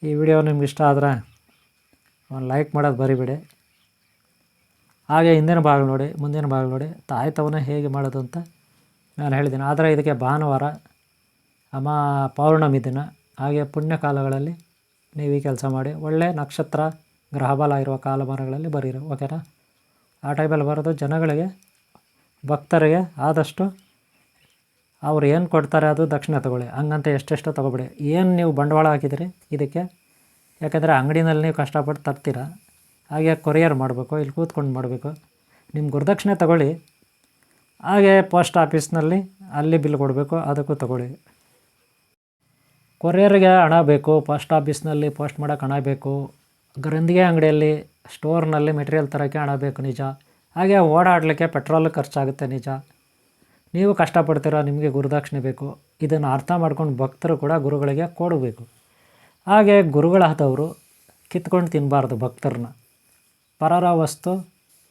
S1: ಈ ವಿಡಿಯೋ ನಿಮ್ಗೆ ಇಷ್ಟ ಆದರೆ ಒಂದು ಲೈಕ್ ಮಾಡೋದು ಬರಿಬೇಡಿ. ಹಾಗೆ ಹಿಂದಿನ ಭಾಗ ನೋಡಿ, ಮುಂದಿನ ಭಾಗ ನೋಡಿ, ತಾಯ್ತವನ್ನ ಹೇಗೆ ಮಾಡೋದು ಅಂತ ನಾನು ಹೇಳಿದ್ದೀನಿ. ಆದರೆ ಇದಕ್ಕೆ ಭಾನುವಾರ, ಪೌರ್ಣಮಿ ದಿನ, ಹಾಗೆ ಪುಣ್ಯಕಾಲಗಳಲ್ಲಿ ನೀವು ಈ ಕೆಲಸ ಮಾಡಿ. ಒಳ್ಳೆಯ ನಕ್ಷತ್ರ ಗ್ರಹಬಲ ಇರುವ ಕಾಲಮಾನಗಳಲ್ಲಿ ಬರೀರಿ, ಓಕೆನಾ? ಆ ಟೈಮಲ್ಲಿ ಬರೋದು ಜನಗಳಿಗೆ, ಭಕ್ತರಿಗೆ ಆದಷ್ಟು ಅವ್ರು ಏನು ಕೊಡ್ತಾರೆ ಅದು ದಕ್ಷಿಣ ತೊಗೊಳ್ಳಿ. ಹಂಗಂತ ಎಷ್ಟೆಷ್ಟು ತೊಗೊಬೇಡಿ. ಏನು ನೀವು ಬಂಡವಾಳ ಹಾಕಿದಿರಿ ಇದಕ್ಕೆ, ಯಾಕೆಂದರೆ ಅಂಗಡಿನಲ್ಲಿ ನೀವು ಕಷ್ಟಪಟ್ಟು ತರ್ತೀರ, ಹಾಗೆ ಕೊರಿಯರ್ ಮಾಡಬೇಕು, ಇಲ್ಲಿ ಕೂತ್ಕೊಂಡು ಮಾಡಬೇಕು. ನಿಮ್ಮ ಗುರುದಕ್ಷಿಣೆ ತೊಗೊಳ್ಳಿ, ಹಾಗೆ ಪೋಸ್ಟ್ ಆಫೀಸ್ನಲ್ಲಿ ಅಲ್ಲಿ ಬಿಲ್ ಕೊಡಬೇಕು, ಅದಕ್ಕೂ ತೊಗೊಳ್ಳಿ. ಕೊರಿಯರ್ಗೆ ಹಣ ಬೇಕು, ಪೋಸ್ಟ್ ಆಫೀಸ್ನಲ್ಲಿ ಪೋಸ್ಟ್ ಮಾಡೋಕ್ಕೆ ಹಣ ಬೇಕು, ಗ್ರಂಥಿಗೆ ಅಂಗಡಿಯಲ್ಲಿ ಸ್ಟೋರ್ನಲ್ಲಿ ಮೆಟೀರಿಯಲ್ ತರೋಕ್ಕೆ ಹಣ ಬೇಕು ನಿಜ. ಹಾಗೆ ಓಡಾಡಲಿಕ್ಕೆ ಪೆಟ್ರೋಲ್ ಖರ್ಚಾಗುತ್ತೆ ನಿಜ. ನೀವು ಕಷ್ಟಪಡ್ತೀರ, ನಿಮಗೆ ಗುರುದಕ್ಷಿಣೆ ಬೇಕು. ಇದನ್ನು ಅರ್ಥ ಮಾಡ್ಕೊಂಡು ಭಕ್ತರು ಕೂಡ ಗುರುಗಳಿಗೆ ಕೊಡಬೇಕು. ಹಾಗೆ ಗುರುಗಳಾದವರು ಕಿತ್ಕೊಂಡು ತಿನ್ನಬಾರ್ದು ಭಕ್ತರನ್ನ. ಪರರ ವಸ್ತು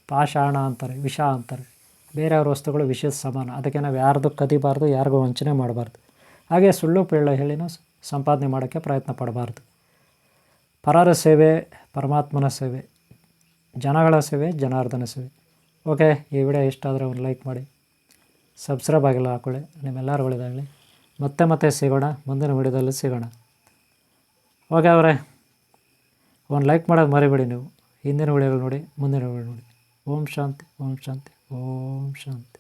S1: ಪಾಷಾಣ ಅಂತಾರೆ, ವಿಷ ಅಂತಾರೆ. ಬೇರೆಯವ್ರ ವಸ್ತುಗಳು ವಿಷದ ಸಮಾನ. ಅದಕ್ಕೆ ನಾವು ಯಾರ್ದು ಕದಿಬಾರ್ದು, ಯಾರಿಗೂ ವಂಚನೆ ಮಾಡಬಾರ್ದು. ಹಾಗೆ ಸುಳ್ಳು ಪೇಳ್ಳು ಹೇಳಿನೂ ಸಂಪಾದನೆ ಮಾಡೋಕ್ಕೆ ಪ್ರಯತ್ನ ಪಡಬಾರ್ದು. ಪರರ ಸೇವೆ ಪರಮಾತ್ಮನ ಸೇವೆ, ಜನಗಳ ಸೇವೆ ಜನಾರ್ದನ ಸೇವೆ. ಓಕೆ, ಈ ವಿಡಿಯೋ ಇಷ್ಟ ಆದರೆ ಒಂದು ಲೈಕ್ ಮಾಡಿ, ಸಬ್ಸ್ಕ್ರೈಬ್ ಆಗಿಲ್ಲ ಹಾಕೊಳ್ಳಿ. ನಿಮ್ಮೆಲ್ಲರೂ ಒಳ್ಳೆಯದಾಗಲಿ. ಮತ್ತೆ ಸಿಗೋಣ, ಮುಂದಿನ ವಿಡಿಯೋದಲ್ಲಿ ಸಿಗೋಣ. ಓಕೆ ಅವರೇ, ಒಂದು ಲೈಕ್ ಮಾಡೋದು ಮರಿಬೇಡಿ ನೀವು. ಹಿಂದಿನ ವಿಡಿಯೋಗಳು ನೋಡಿ, ಮುಂದಿನ ವಿಡಿಯೋ ನೋಡಿ. ಓಂ ಶಾಂತಿ, ಓಂ ಶಾಂತಿ, ಓಂ ಶಾಂತಿ.